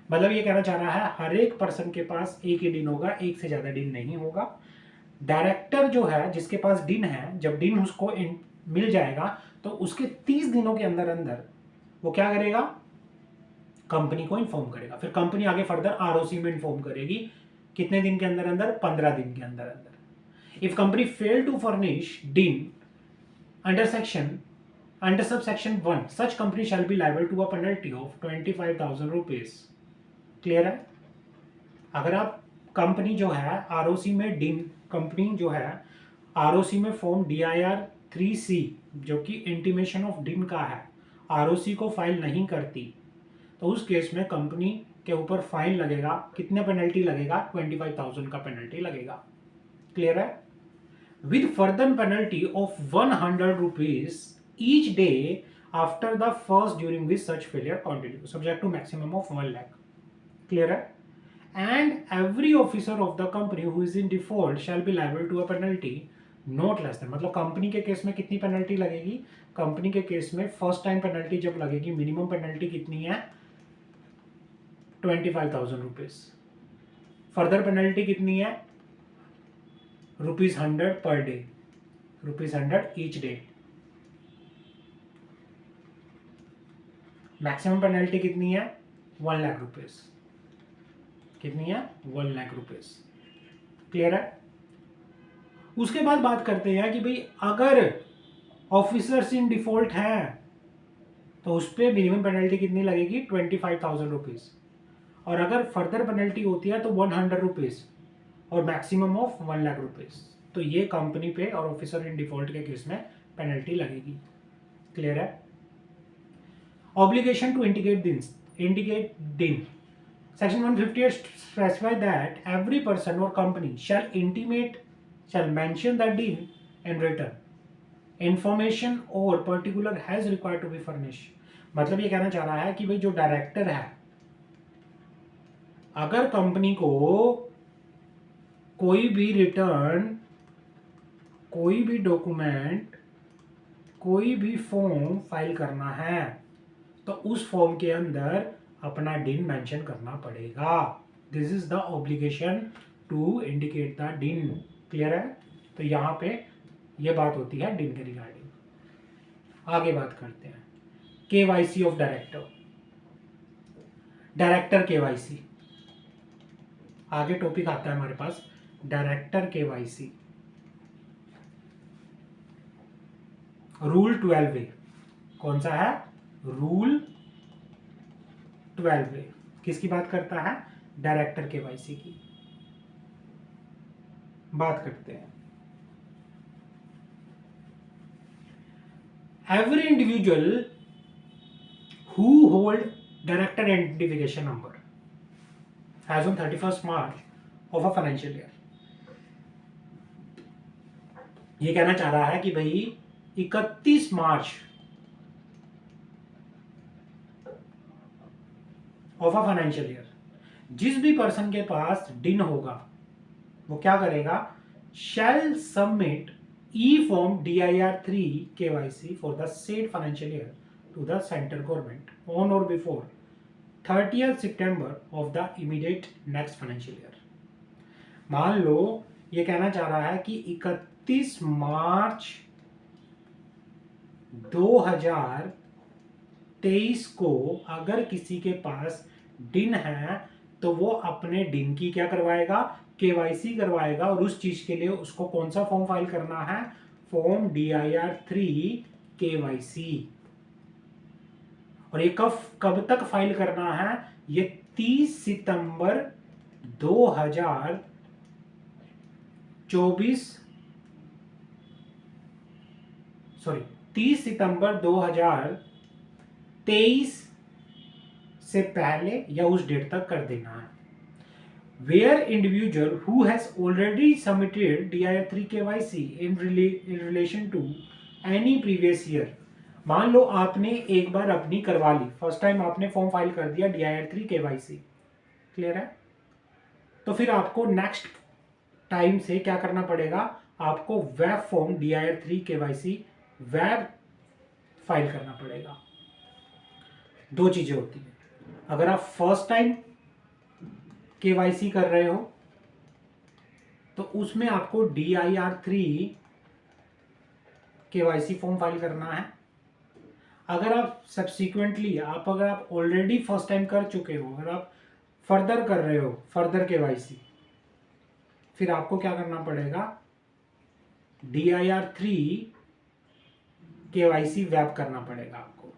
मतलब ये कहना चाह रहा है हर एक person के पास एक ही डिन होगा, एक से ज्यादा डिन नहीं होगा। डायरेक्टर जो है जिसके पास डिन है, जब डिन उसको मिल जाएगा तो उसके 30 दिनों के अंदर अंदर वो क्या करेगा, कंपनी को इन्फॉर्म करेगा। फिर कंपनी आगे फर्दर आरओसी में इन्फॉर्म करेगी कितने दिन के अंदर अंदर, 15 दिन के अंदर अंदर। If company fail to furnish DIN under sub section 1 such company shall be liable to a penalty of 25,000 rupees. Clear है? अगर आप कंपनी जो है आरओसी में डिन, कंपनी जो है आरओसी में फॉर्म DIR3C जो कि इंटीमेशन ऑफ डिन का है, आरओसी को फाइल नहीं करती, तो उस केस में कंपनी के ऊपर फाइन लगेगा। कितने पेनल्टी लगेगा, 25,000 का पेनल्टी लगेगा। क्लियर है? With further penalty of 100 rupees each day after the first during which such failure continue subject to maximum of 1 lakh. Clear है? And every officer of the company who is in default shall be liable to a penalty not less than. मतलब company के case में कितनी penalty लगेगी, company के case में first time penalty जब लगेगी, मिनिमम पेनल्टी कितनी है, 25,000 रुपीज। फर्दर पेनल्टी कितनी है, ₹100 per day, ₹100 each day. Maximum penalty कितनी है, 1 लाख रुपीज। कितनी है, 1 लाख रुपीज। क्लियर है? उसके बाद बात करते हैं कि भाई अगर ऑफिसर्स इन डिफॉल्ट हैं तो उस पर मिनिमम पेनल्टी कितनी लगेगी, 25,000 रुपीज। और अगर फर्दर पेनल्टी होती है तो 100 रुपीज और मैक्सिमम ऑफ 1 लाख रुपीज। तो ये कंपनी पे और ऑफिसर इन डिफॉल्ट के केस में पेनल्टी लगेगी। क्लियर है? ऑब्लिगेशन टू इंडिकेट डिन। Section 158 specify that every person और company shall mention the din in written information or particular has required to be furnished। मतलब ये कहना चाह रहा है कि भाई जो डायरेक्टर है, अगर कंपनी को कोई भी रिटर्न कोई भी डॉक्यूमेंट, कोई भी फॉर्म फाइल करना है तो उस फॉर्म के अंदर अपना डिन मेंशन करना पड़ेगा। This is the obligation to indicate the DIN. Clear है? तो यहाँ पे ये बात होती है डिन के रिगार्डिंग। आगे बात करते हैं KYC of director. Director KYC, आगे टॉपिक आता है हमारे पास डायरेक्टर केवाईसी। रूल 12A कौन सा है? रूल 12A किसकी बात करता है? डायरेक्टर केवाईसी की बात करते हैं। Every individual who hold director identification number as on 31st March of a financial year, ये कहना चाह रहा है कि भाई 31 March of a financial year जिस भी पर्सन के पास डिन होगा वो क्या करेगा? Shall submit e form DIR3 KYC for the said financial year to the central government on or before 30th सितंबर of the immediate next financial year. मान लो ये कहना चाह रहा है कि 31 मार्च 2023 को अगर किसी के पास डिन है तो वो अपने डिन की क्या करवाएगा? केवाईसी करवाएगा। और उस चीज के लिए उसको कौन सा फॉर्म फाइल करना है? Form DIR3 KYC। और ये कब तक फाइल करना है? ये 30 सितंबर 2024 सॉरी 30 सितंबर 2023 से पहले या उस डेट तक कर देना है। Where individual who has already submitted DIR3 KYC in relation to any previous year, मान लो आपने एक बार अपनी करवा ली, फर्स्ट टाइम आपने फॉर्म फाइल कर दिया DIR3 KYC, क्लियर है? तो फिर आपको नेक्स्ट टाइम से क्या करना पड़ेगा? आपको web form DIR3 KYC web file करना पड़ेगा। दो चीजें होती है, अगर आप फर्स्ट टाइम KYC कर रहे हो तो उसमें आपको DIR3 KYC फॉर्म फाइल करना है। अगर आप सब्सिक्वेंटली अगर आप ऑलरेडी फर्स्ट टाइम कर चुके हो, अगर आप फर्दर कर रहे हो फर्दर KYC, फिर आपको क्या करना पड़ेगा? DIR3 KYC वेब करना पड़ेगा आपको।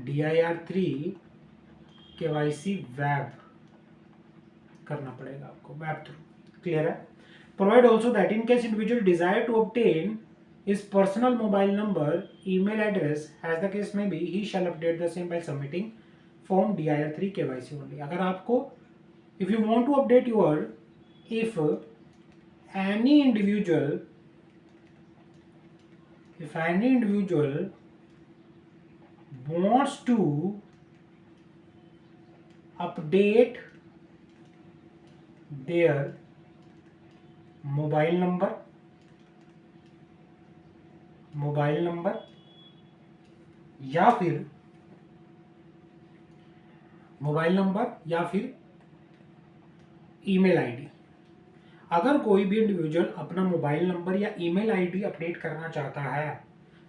DIR3 KYC वेब करना पड़ेगा आपको वेब थ्रू। क्लियर है? Provide also that in case individual desire to obtain his personal mobile number, email address, as the case may be, he shall update the same by submitting form DIR3 KYC only. अगर आपको if you want to update your, if any individual wants to update their mobile number या फिर email ID, अगर कोई भी individual अपना mobile number या email ID update करना चाहता है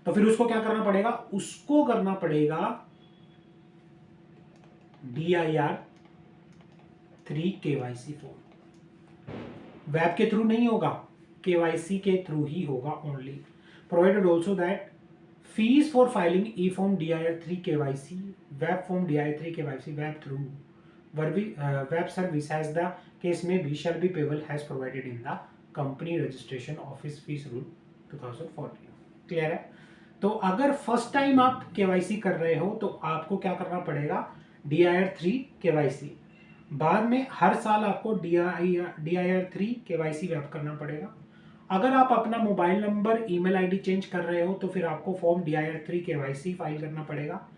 तो फिर उसको क्या करना पड़ेगा? उसको करना पड़ेगा DIR3 KYC फॉर्म। वेब के थ्रू नहीं होगा, KYC के थ्रू ही होगा only. Provided also that fees for filing E form DIR3 KYC web form DIR3 KYC web through web service as the case may be shall be payable as provided in the company registration office fees rule 2014। Clear है? तो अगर first time आप KYC कर रहे हो तो आपको क्या करना पड़ेगा? DIR3 KYC। बाद में हर साल आपको DIR3 KYC वेब करना पड़ेगा। अगर आप अपना mobile number email ID change कर रहे हो तो फिर आपको फॉर्म DIR3 KYC फाइल करना पड़ेगा।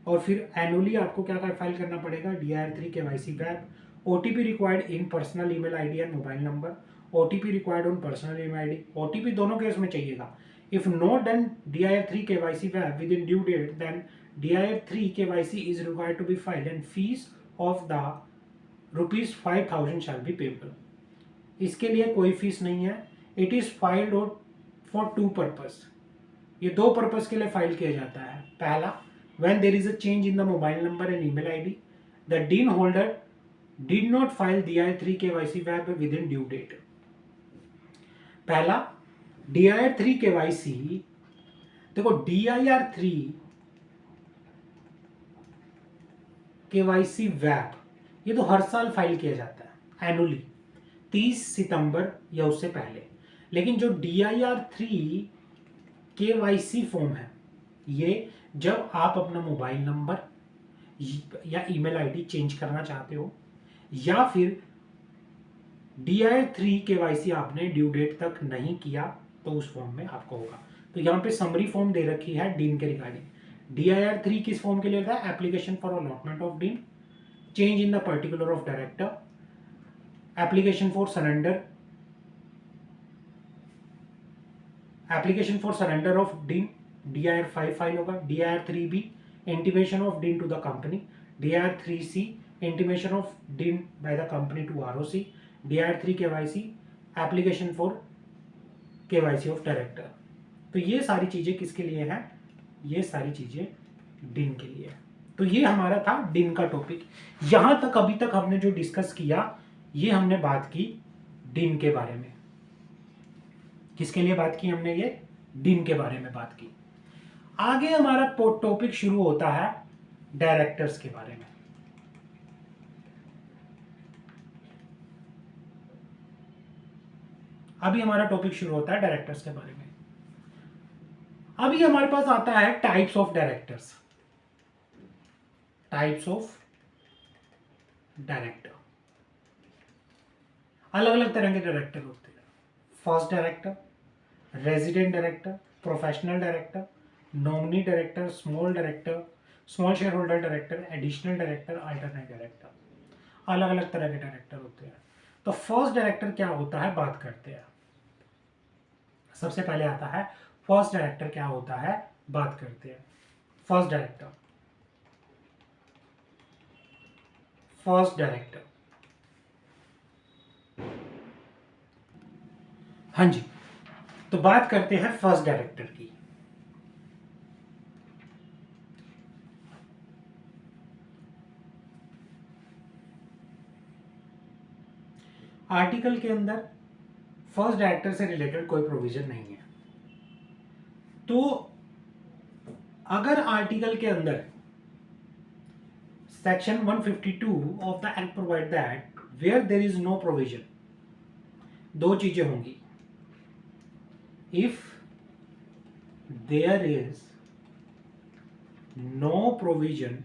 और फिर एनुअली आपको क्या फाइल करना पड़ेगा? DIR3 KYC web. OTP required in personal email ID and mobile number. OTP required on personal email ID, OTP दोनों केस में चाहिएगा. If not done DIR3 KYC web within due date, then DIR3 KYC is required to be filed and fees of the ₹5,000 shall be payable. इसके लिए कोई fees नहीं है. It is filed for 2 purpose. ये 2 purpose के लिए file किया जाता है. पहला, when there is a change in the mobile number and email ID, the DIN holder did not file DIR3 KYC web within due date. पहला, DIR3 KYC, देखो DIR3 KYC web ये तो हर साल file किया जाता है annually 30 सितंबर या उससे पहले. लेकिन जो DIR3 KYC फॉर्म है, ये जब आप अपना मोबाइल नंबर या ईमेल आईडी चेंज करना चाहते हो, या फिर DIR3 KYC आपने ड्यू डेट तक नहीं किया, तो उस फॉर्म में आपको होगा. तो यहाँ पे समरी फॉर्म दे रखी है डीन के रिगार्डिंग. DIR3 किस फॉर्म के लिए होता है? Application for allotment of DIN, change in the particular of director, application for surrender of DIN, DIR5 file होगा. DIR3B, intimation of DIN to the company. DIR3C, intimation of DIN by the company to ROC. DIR3 KYC, application for KYC of director. तो ये सारी चीजें किसके लिए हैं? ये सारी चीजें डीन के लिए. तो ये हमारा था डीन का टॉपिक. यहां तक अभी तक हमने जो डिस्कस किया, ये हमने बात की डीन के बारे में. किसके लिए बात की हमने? ये डीन के बारे में बात की. आगे हमारा टॉपिक शुरू होता है डायरेक्टर्स के बारे में. अभी हमारा टॉपिक शुरू होता है डायरेक्टर्स के बारे में. अभी हमारे पास आता है types of directors. Types of director, अलग अलग तरह के डायरेक्टर होते हैं. First director, resident director, professional director, nominee director, small director, small share holder director, additional director, alternate director. अलग अलग तरह के डायरेक्टर होते हैं. तो फर्स्ट डायरेक्टर क्या होता है, बात करते हैं. सबसे पहले आता है फर्स्ट डायरेक्टर क्या होता है, बात करते हैं. फर्स्ट डायरेक्टर, हाँ जी. तो बात करते हैं फर्स्ट डायरेक्टर की. आर्टिकल के अंदर फर्स्ट डायरेक्टर से रिलेटेड कोई प्रोविजन नहीं है. तो अगर आर्टिकल के अंदर section 152 of the act provide that where there is no provision, दो चीजें होंगी. If there is no provision,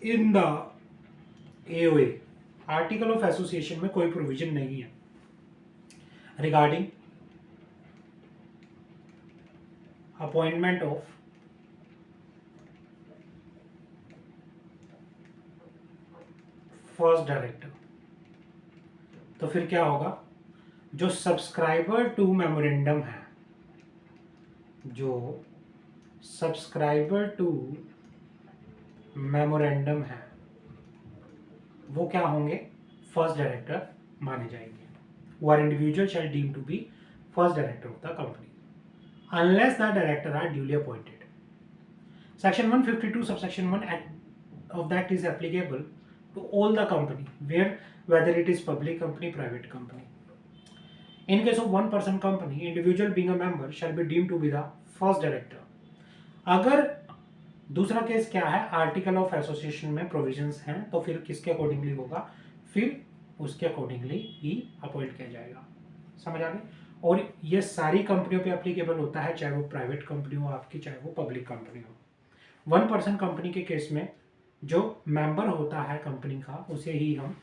in the AOA, article of association में कोई प्रोविजन नहीं है regarding appointment of first director, तो फिर क्या होगा? जो सब्सक्राइबर टू मेमोरेंडम है, जो सब्सक्राइबर टू मेमोरेंडम है, वो क्या होंगे? फर्स्ट डायरेक्टर माने जाएंगे. Who are individual shall deem to be first director of the company unless the director are duly appointed. Section 152 subsection 1 act of that is applicable to all the company whether it is public company, private company. In case of one person company, individual being a member shall be deemed to be the first director. अगर दूसरा case क्या है, article of association में provisions हैं, तो फिर किसके accordingly होगा? फिर उसके अकॉर्डिंगली ही अपॉइंट किया जाएगा. समझ आ गई? और ये सारी कंपनियों पे एप्लीकेबल होता है, चाहे वो प्राइवेट कंपनी हो आपकी, चाहे वो पब्लिक कंपनी हो. वन पर्सन कंपनी के केस में जो मेंबर होता है कंपनी का, उसे ही हम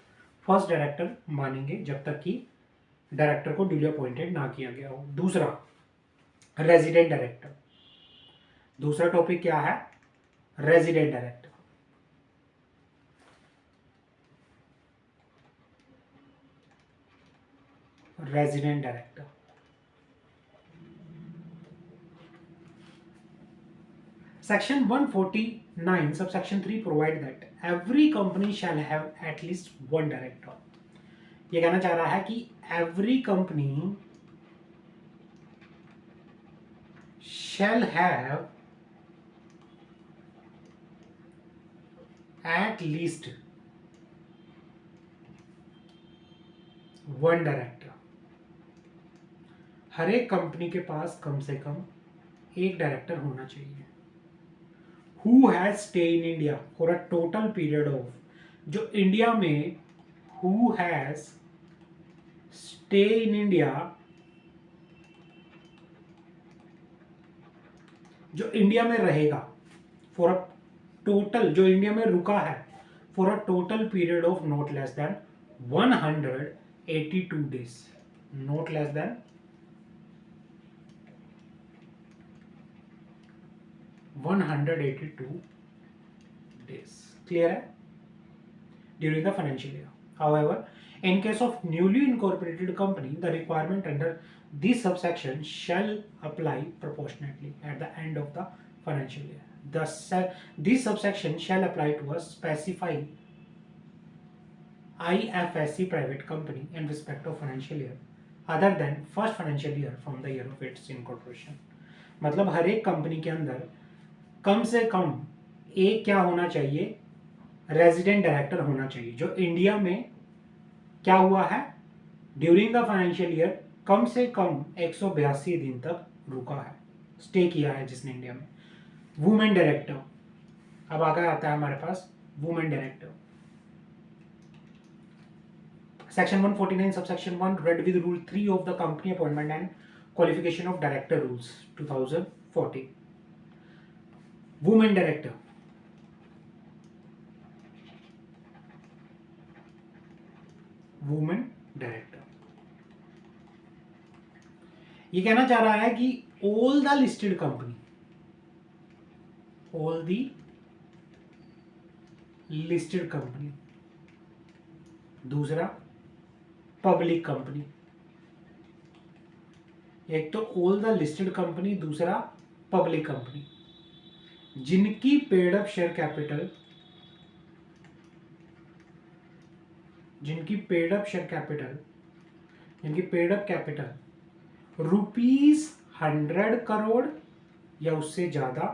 फर्स्ट डायरेक्टर मानेंगे जब तक कि डायरेक्टर को ड्यूली अपॉइंटेड ना किया गया हो. दूसरा, रेजिडेंट डायरेक्टर. दूसरा टॉपिक क्या है? Resident director. resident director. Section 149 subsection 3 provide that every company shall have at least one director. ये कहना चाह रहा है कि every company shall have at least one director. हर एक कंपनी के पास कम से कम एक डायरेक्टर होना चाहिए. Who has stay in India for a total period of, जो इंडिया में who has stay in India, जो इंडिया में रहेगा for a total, जो इंडिया में रुका है for a total period of not less than 182 days, not less than 182 days. Clear है? During the financial year. However, in case of newly incorporated company, the requirement under this subsection shall apply proportionately at the end of the financial year. This subsection shall apply to a specified IFSC private company in respect of financial year other than first financial year from the year of its incorporation. मतलब हर एक company के अंदर कम से कम एक क्या होना चाहिए, resident director होना चाहिए, जो इंडिया में क्या हुआ है ड्यूरिंग द फाइनेंशियल ईयर कम से कम 182 दिन तक रुका है, स्टे किया है जिसने इंडिया में. वुमेन डायरेक्टर, अब आगे आता है हमारे पास women director. Section 149 subsection 1 read with rule 3 of the company appointment and qualification of director rules 2014. Women director, women director ये कहना चाह रहा है कि all the listed company, all the listed company, दूसरा पब्लिक कंपनी. एक तो ऑल द लिस्टेड कंपनी, दूसरा पब्लिक कंपनी, जिनकी पेड अप शेयर कैपिटल, जिनकी पेड अप शेयर कैपिटल, जिनकी पेड अप कैपिटल ₹100 करोड़ या उससे ज्यादा,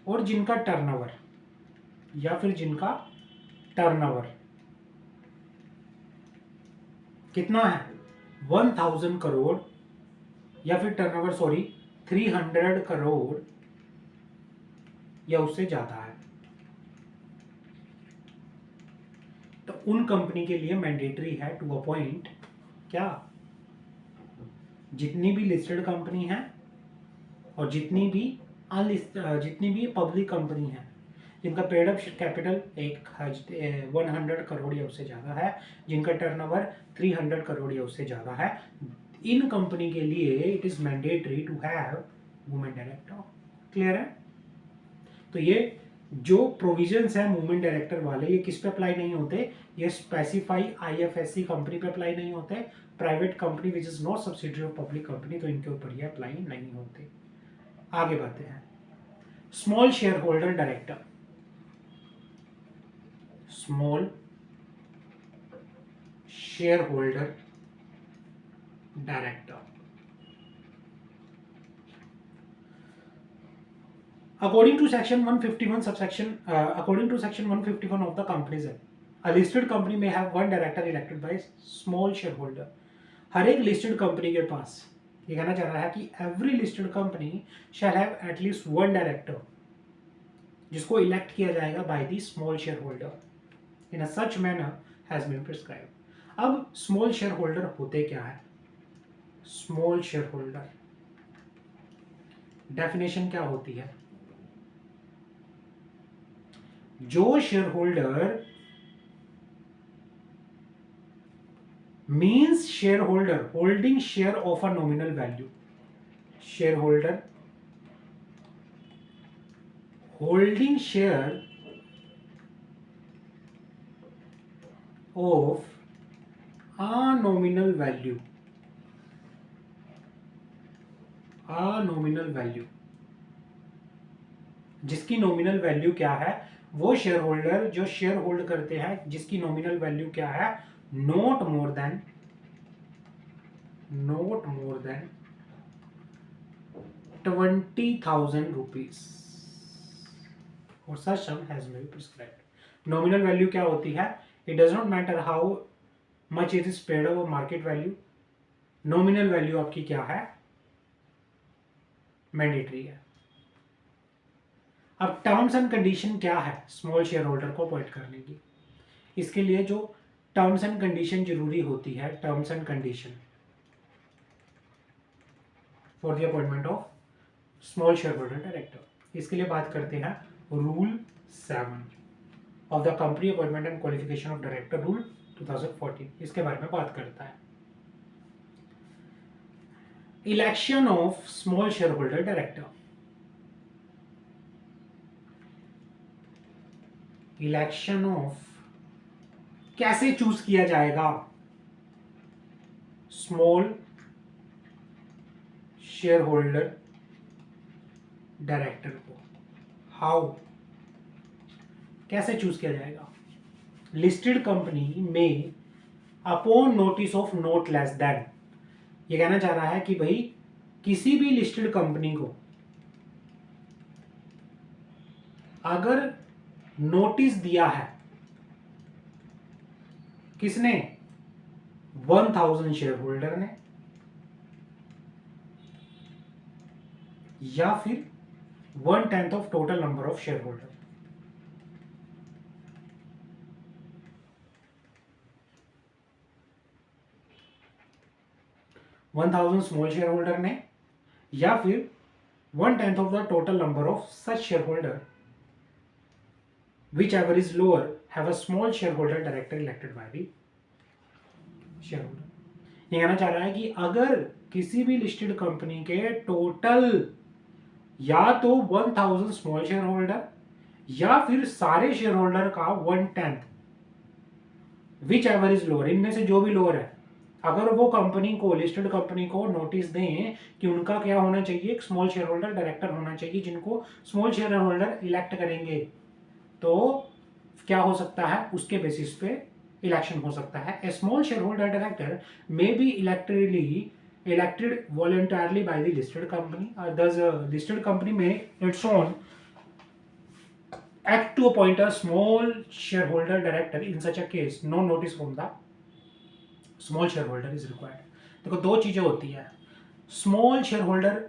और जिनका टर्नओवर या फिर जिनका टर्नओवर कितना है 1000 करोड़ या फिर टर्नओवर 300 करोड़ या उससे ज्यादा है, तो उन कंपनी के लिए मैंडेटरी है टू अपॉइंट क्या, जितनी भी लिस्टेड कंपनी है और जितनी भी पब्लिक कंपनी है जिनका पेड अप कैपिटल 100 करोड़ या उससे ज़्यादा है, जिनका टर्नओवर 300 करोड़ या उससे ज़्यादा है, इन कंपनी के लिए it is mandatory to have women director. Clear है? तो ये जो प्रोविजंस है वुमेन डायरेक्टर वाले, ये किस पे अप्लाई नहीं होते, ये स्पेसिफाई IFSC कंपनी पे अप्लाई नहीं होते. Private company which is not subsidiary of public company, तो इनके ऊपर ये अप्लाई नहीं होते. आगे बढ़ते हैं. Small share holder director, small share holder director. According to section 151 subsection, according to section 151 of the Companies Act, a listed company may have one director elected by small shareholder. हर एक listed company के पास ये कहना चाह रहा है कि every listed company shall have at least one director जिसको elect किया जाएगा by the small shareholder in a such manner has been prescribed. अब small shareholder होते क्या है? Small shareholder definition क्या होती है? जो share holder means share holder holding share of a nominal value, share holder holding share of nominal value, जिसकी nominal value क्या है, वो शेयर होल्डर जो शेयर होल्ड करते हैं जिसकी नॉमिनल वैल्यू क्या है, not more than 20,000 rupees or such sum has been prescribed. Nominal value क्या होती है, it does not matter how much it is paid over market value, nominal value आपकी क्या है, मैंडेटरी है। अब टर्म्स एंड कंडीशन क्या है स्मॉल शेयर होल्डर को अपॉइंट करने की, इसके लिए जो टर्म्स एंड कंडीशन जरूरी होती है, terms and condition for the appointment of small share holder director, इसके लिए बात करते हैं rule 7 of the company appointment and qualification of director rule 2014, इसके बारे में बात करता है। Election of small share holder director, election of कैसे चूज किया जाएगा स्मॉल शेयर होल्डर डायरेक्टर को, हाउ कैसे चूज किया जाएगा। लिस्टेड कंपनी में upon notice of note less than, ये कहना चाह रहा है कि भाई किसी भी लिस्टेड कंपनी को अगर नोटिस दिया है, किसने, 1000 शेयर होल्डर ने या फिर 1/10 of total number of share holder, small share holder ने या फिर 1/10 of the total number of such share holder whichever is lower have a small shareholder director elected by the shareholder। ये कहना चाह रहा है कि अगर किसी भी लिस्टेड कंपनी के टोटल या तो 1000 स्मॉल शेयर होल्डर या फिर सारे शेयर होल्डर का 1/10 विच एवर इज लोअर, इनमें से जो भी लोअर है, अगर वो कंपनी को, लिस्टेड कंपनी को नोटिस दें कि उनका क्या होना चाहिए, एक स्मॉल शेयर होल्डर डायरेक्टर होना चाहिए जिनको स्मॉल शेयर होल्डर इलेक्ट करेंगे, तो क्या हो सकता है, उसके बेसिस पे इलेक्शन हो सकता है। A small share holder director may be elected voluntarily by the listed company, the listed company में its own act to appoint a small share holder director, in such a case no notice from the small share holder is required. देखो दो चीजें होती है, small share holder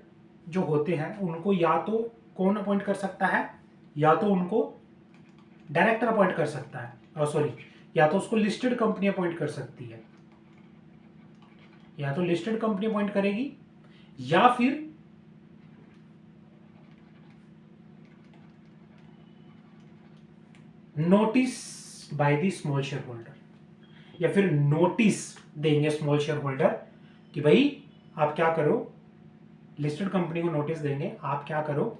जो होते हैं उनको या तो कौन अपॉइंट कर सकता है, या तो उनको डायरेक्टर अपॉइंट कर सकता है, सॉरी, या तो उसको लिस्टेड कंपनी अपॉइंट कर सकती है, या तो लिस्टेड कंपनी अपॉइंट करेगी या फिर notice by the small share holder, या फिर नोटिस देंगे स्मॉल शेयर होल्डर कि भाई आप क्या करो, लिस्टेड कंपनी को नोटिस देंगे आप क्या करो,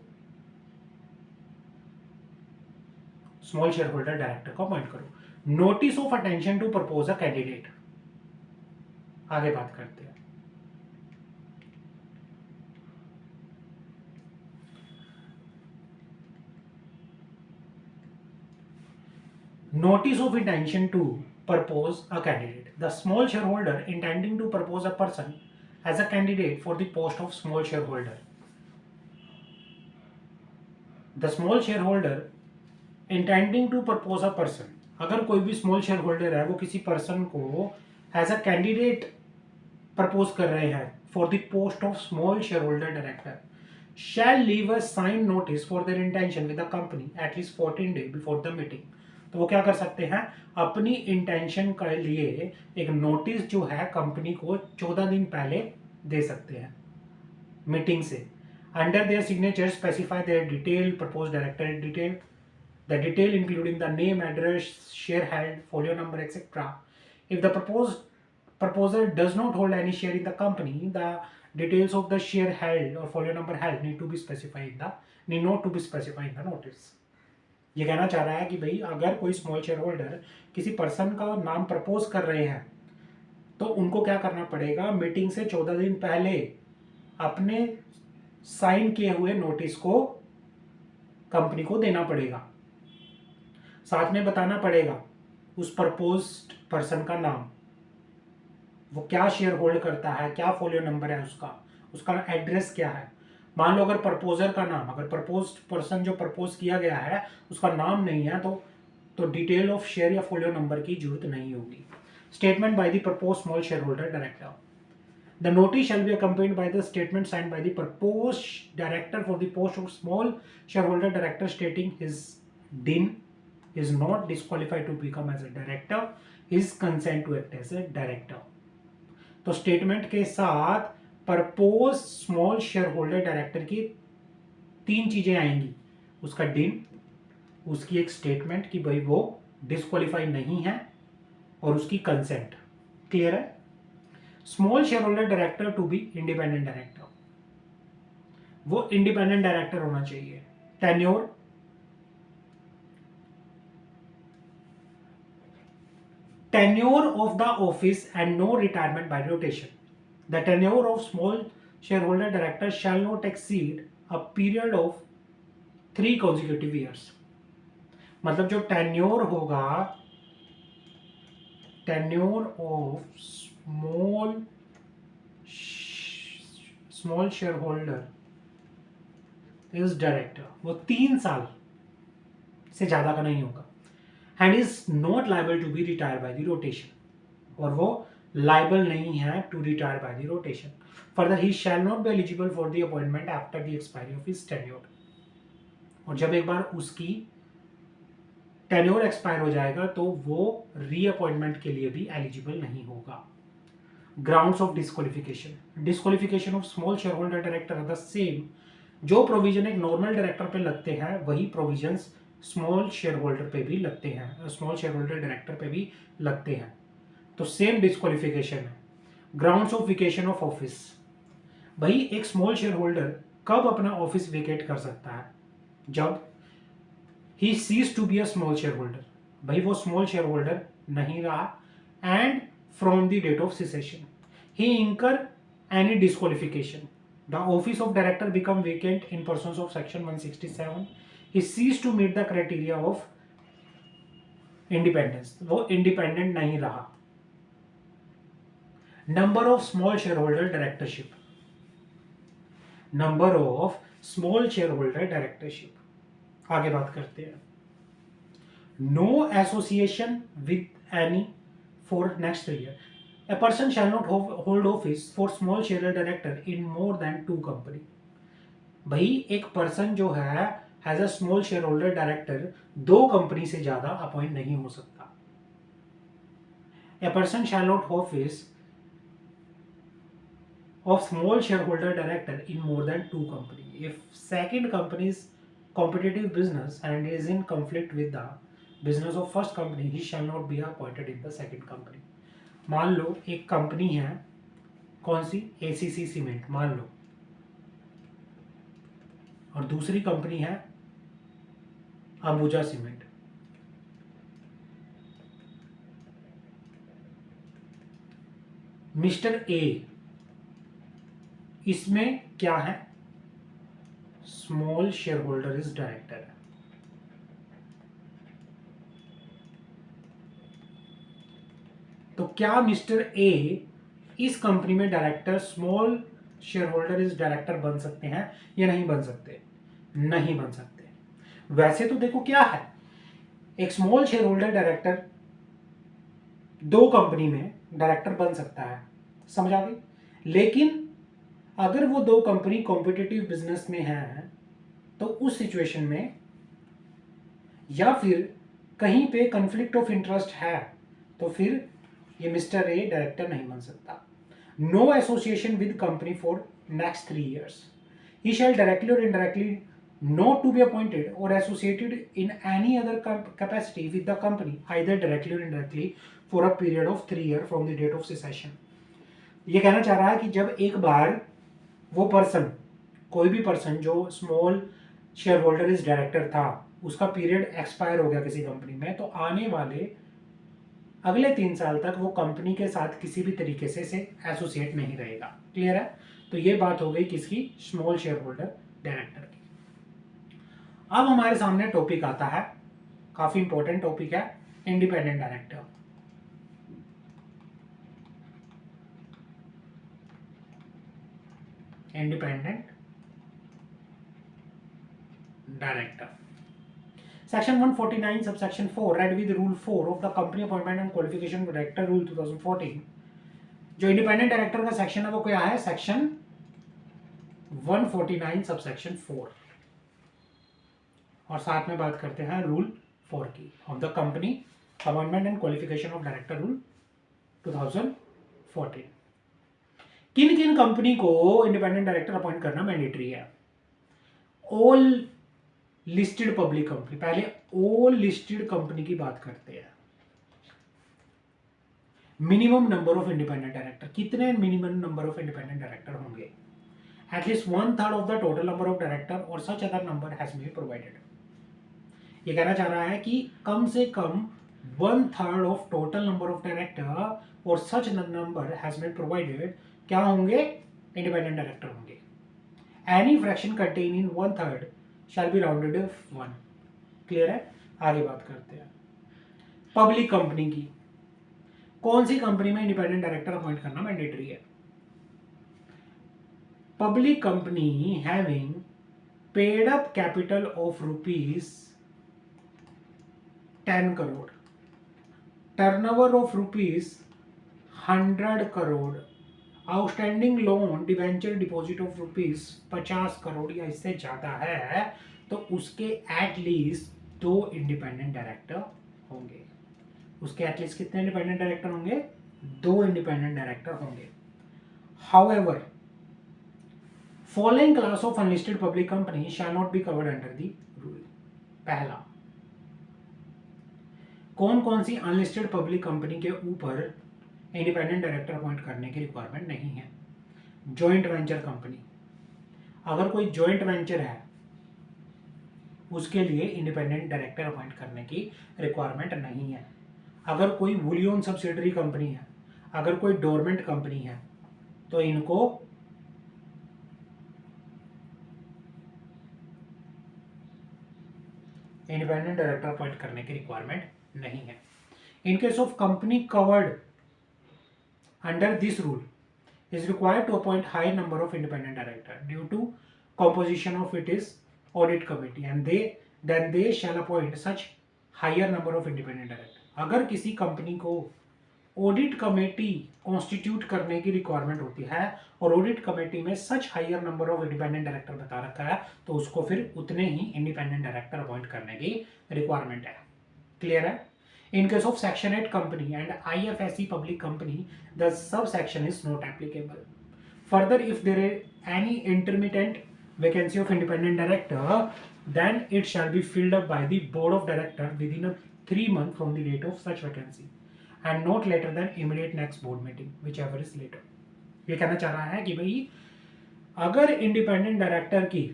स्मॉल शेयर होल्डर डायरेक्टर को अपॉइंट करो। Notice of attention to propose a candidate, आगे बात करते हैं। Notice of intention to propose a candidate. The small shareholder intending to propose a person as a candidate for the post of small shareholder. The small shareholder intending to propose a person. अगर कोई भी small share holder है वो किसी person को as a candidate propose कर रहे हैं for the post of small share holder director, shall leave a signed notice for their intention with the company at least 14 days before the meeting। तो वो क्या कर सकते हैं, अपनी इंटेंशन के लिए एक नोटिस जो है कंपनी को 14 दिन पहले दे सकते हैं मीटिंग से। Under their signature specify their detail propose director detail, the detail including the name, address, share held, folio number etcetera. If the proposer does not hold any share in the company, the details of the share held or folio number held need not to be specified in the notice। ये कहना चाह रहा है कि भाई अगर कोई small share holder किसी पर्सन का नाम प्रपोज कर रहे हैं तो उनको क्या करना पड़ेगा, मीटिंग से 14 दिन पहले अपने साइन किए हुए नोटिस को कंपनी को देना पड़ेगा। साथ में बताना पड़ेगा उस प्रपोज्ड पर्सन का नाम, वो क्या शेयर होल्ड करता है, क्या फोलियो नंबर है उसका एड्रेस क्या है। मान लो अगर प्रपोजर का नाम, अगर प्रपोज्ड पर्सन जो प्रपोज किया गया है उसका नाम नहीं है तो डिटेल ऑफ शेयर या फोलियो नंबर की जरूरत नहीं होगी। Statement by the propose small share holder director, the notice shall be accompanied by the statement signed by the proposed director for the post of small shareholder director stating his DIN is not disqualified to become as a director, his consent to act as a director। तो statement के साथ propose small share holder director की 3 चीजें आएंगी, उसका डिन, उसकी एक स्टेटमेंट कि भाई वो डिस्क्वालीफाई नहीं है, और उसकी कंसेंट। क्लियर है? Small share holder director to be independent director, वो इंडिपेंडेंट डायरेक्टर होना चाहिए। tenure of the office and no retirement by rotation, the tenure of small shareholder director shall not exceed a period of 3 consecutive years। मतलब जो tenure होगा, tenure of small share holder is director, वो 3 साल से ज्यादा का नहीं होगा। And is not liable to be retire by the rotation, और वो लाइबल नहीं है to retire by the rotation. Further he shall not be eligible for the appointment after the expiry of his tenure, और जब एक बार उसकी tenure expire हो जाएगा तो वो रीअपॉइंटमेंट के लिए भी एलिजिबल नहीं होगा। Grounds of disqualification, disqualification of small share holder director are the same. जो प्रोविजन एक नॉर्मल डायरेक्टर पे लगते हैं वही प्रोविजंस स्मॉल शेयर होल्डर पे भी लगते हैं, स्मॉल शेयर होल्डर डायरेक्टर पे भी लगते हैं, तो सेम डिस्क्वालिफिकेशन है। Grounds of vacation of office, भाई एक स्मॉल शेयर होल्डर कब अपना ऑफिस वेकेट कर सकता है, जब he cease to be a small share holder, भाई वो स्मॉल शेयर होल्डर नहीं रहा, and from the date of cessation he incur any disqualification, the office of director become vacant in pursuance of section 167, he ceased to meet the criteria of independence, वो independent नहीं रहा। Number of small share holder directorship, number of small share holder directorship, आगे बात करते हैं। No association with any for next 3 years, a person shall not hold office for small shareholder director in more than 2 company। भाई एक person जो है as a small share holder director 2 company से ज्यादा अपॉइंट नहीं हो सकता। A person shall not office of small share holder director in more than 2 company if second companies competitive business and is in conflict with the business of first company, he shall not be appointed in the second company। मान लो एक company है, कौन सी, ACC cement मान लो, और दूसरी company है Ambuja cement. Mister A इसमें क्या है, small share holder is director है। तो क्या मिस्टर ए इस कंपनी में director, small share holder is director बन सकते हैं या नहीं बन सकते? नहीं बन सकते। वैसे तो देखो क्या है, एक small share holder director 2 company में डायरेक्टर बन सकता है, समझ आ गई। लेकिन अगर वो 2 कंपनी कॉम्पिटिटिव बिजनेस में है तो उस सिचुएशन में, या फिर कहीं पे कॉन्फ्लिक्ट ऑफ इंटरेस्ट है, तो फिर ये मिस्टर ए डायरेक्टर नहीं बन सकता। No association with company for next 3 years, he shall directly और indirectly not to be appointed or associated in any other capacity with the company either directly or indirectly for a period of 3 years from the date of secession। ये कहना चाह रहा है कि जब एक बार वो पर्सन, कोई भी पर्सन जो small share holder is director था, उसका पीरियड एक्सपायर हो गया किसी कंपनी में, तो आने वाले अगले 3 साल तक वो कंपनी के साथ किसी भी तरीके से एसोसिएट नहीं रहेगा। क्लियर है? तो ये बात हो गई किसकी? स्मॉल शेयर होल्डर डायरेक्टर की। अब हमारे सामने टॉपिक आता है, काफी इंपॉर्टेंट टॉपिक है, independent director. Independent director section 149 subsection 4 red with rule 4 of the company appointment and qualification director rule 2014। जो इंडिपेंडेंट डायरेक्टर का सेक्शन है वो क्या है? Section 149 subsection 4। और साथ में बात करते हैं रूल 4 की of the company appointment and qualification of director rule 2014। किन किन कंपनी को इंडिपेंडेंट डायरेक्टर अपॉइंट करना मैंडेटरी है? All listed public company. पहले ऑल लिस्टेड कंपनी की बात करते हैं। Minimum number of independent director, कितने minimum number of independent director होंगे? At least 1/3 of the total number of director or such other number has been provided. ये कहना चाह रहा है कि कम से कम 1/3 of total number of director or such number has been provided क्या होंगे? इंडिपेंडेंट डायरेक्टर होंगे। Any fraction contain in 1/3 shall be rounded 1। Clear है? आगे बात करते हैं पब्लिक कंपनी की। कौन सी कंपनी में इंडिपेंडेंट डायरेक्टर अपॉइंट करना मैंडेटरी है? Public company having paid up capital of rupees 10 crore, turnover of rupees 100 crore, outstanding loan debenture deposit of rupees 50 crore या इससे ज्यादा है तो उसके एटलीस्ट 2 इंडिपेंडेंट डायरेक्टर होंगे। उसके एटलीस्ट कितने इंडिपेंडेंट डायरेक्टर होंगे? 2 इंडिपेंडेंट डायरेक्टर होंगे। However following class of unlisted public company shall not be covered under the rule. पहला, कौन कौन सी अनलिस्टेड पब्लिक कंपनी के ऊपर इंडिपेंडेंट डायरेक्टर अपॉइंट करने की रिक्वायरमेंट नहीं है? Joint venture company. अगर कोई जॉइंट वेंचर है उसके लिए इंडिपेंडेंट डायरेक्टर अपॉइंट करने की रिक्वायरमेंट नहीं है। अगर कोई वुली ओन सब्सिडरी कंपनी है, अगर कोई डोरमेंट कंपनी है तो इनको इंडिपेंडेंट डायरेक्टर अपॉइंट करने की रिक्वायरमेंट नहीं है। In case of company covered under this rule is required to appoint high number of independent director due to composition of its audit committee and they shall appoint such higher number of independent director। अगर किसी company को audit committee constitute करने की requirement होती है और audit committee में such higher number of independent director बता रखा है तो उसको फिर उतने ही इंडिपेंडेंट डायरेक्टर अपॉइंट करने की रिक्वायरमेंट है। क्लियर है? In case of Section 8 company and IFSC public company, the subsection is not applicable. Further, if there is any intermittent vacancy of independent director, then it shall be filled up by the board of director within 3 months from the date of such vacancy and not later than immediate next board meeting, whichever is later। ये कहना चाह रहा है कि भाई अगर independent director की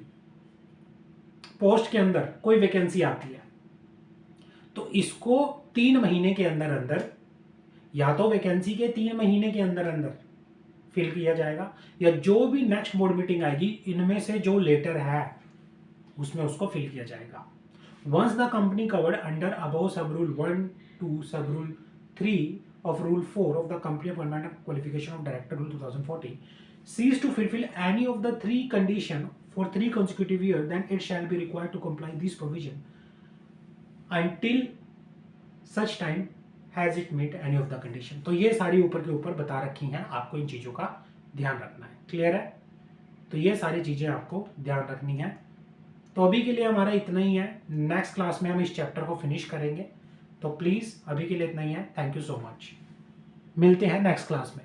post के अंदर कोई वैकेंसी आती है तो इसको 3 महीने के अंदर अंदर या तो वैकेंसी के 3 महीने के अंदर अंदर फिल किया जाएगा या जो भी नेक्स्ट बोर्ड मीटिंग आएगी इनमें से जो लेटर है उसमें उसको फिल किया जाएगा। Once the company covered under above sub rule 1 2 sub rule 3 of rule 4 of the company appointment and qualification of director rule 2014 cease to fulfill any of the 3 condition for 3 consecutive years, then it shall be required to comply this provision until such time has it met any of the condition। तो ये सारी ऊपर के ऊपर बता रखी हैं, आपको इन चीज़ों का ध्यान रखना है। क्लियर है? तो ये सारी चीज़ें आपको ध्यान रखनी है। तो अभी के लिए हमारा इतना ही है। नेक्स्ट क्लास में हम इस चैप्टर को फिनिश करेंगे। तो प्लीज़ अभी के लिए इतना ही है। Thank you so much. मिलते हैं नेक्स्ट क्लास में।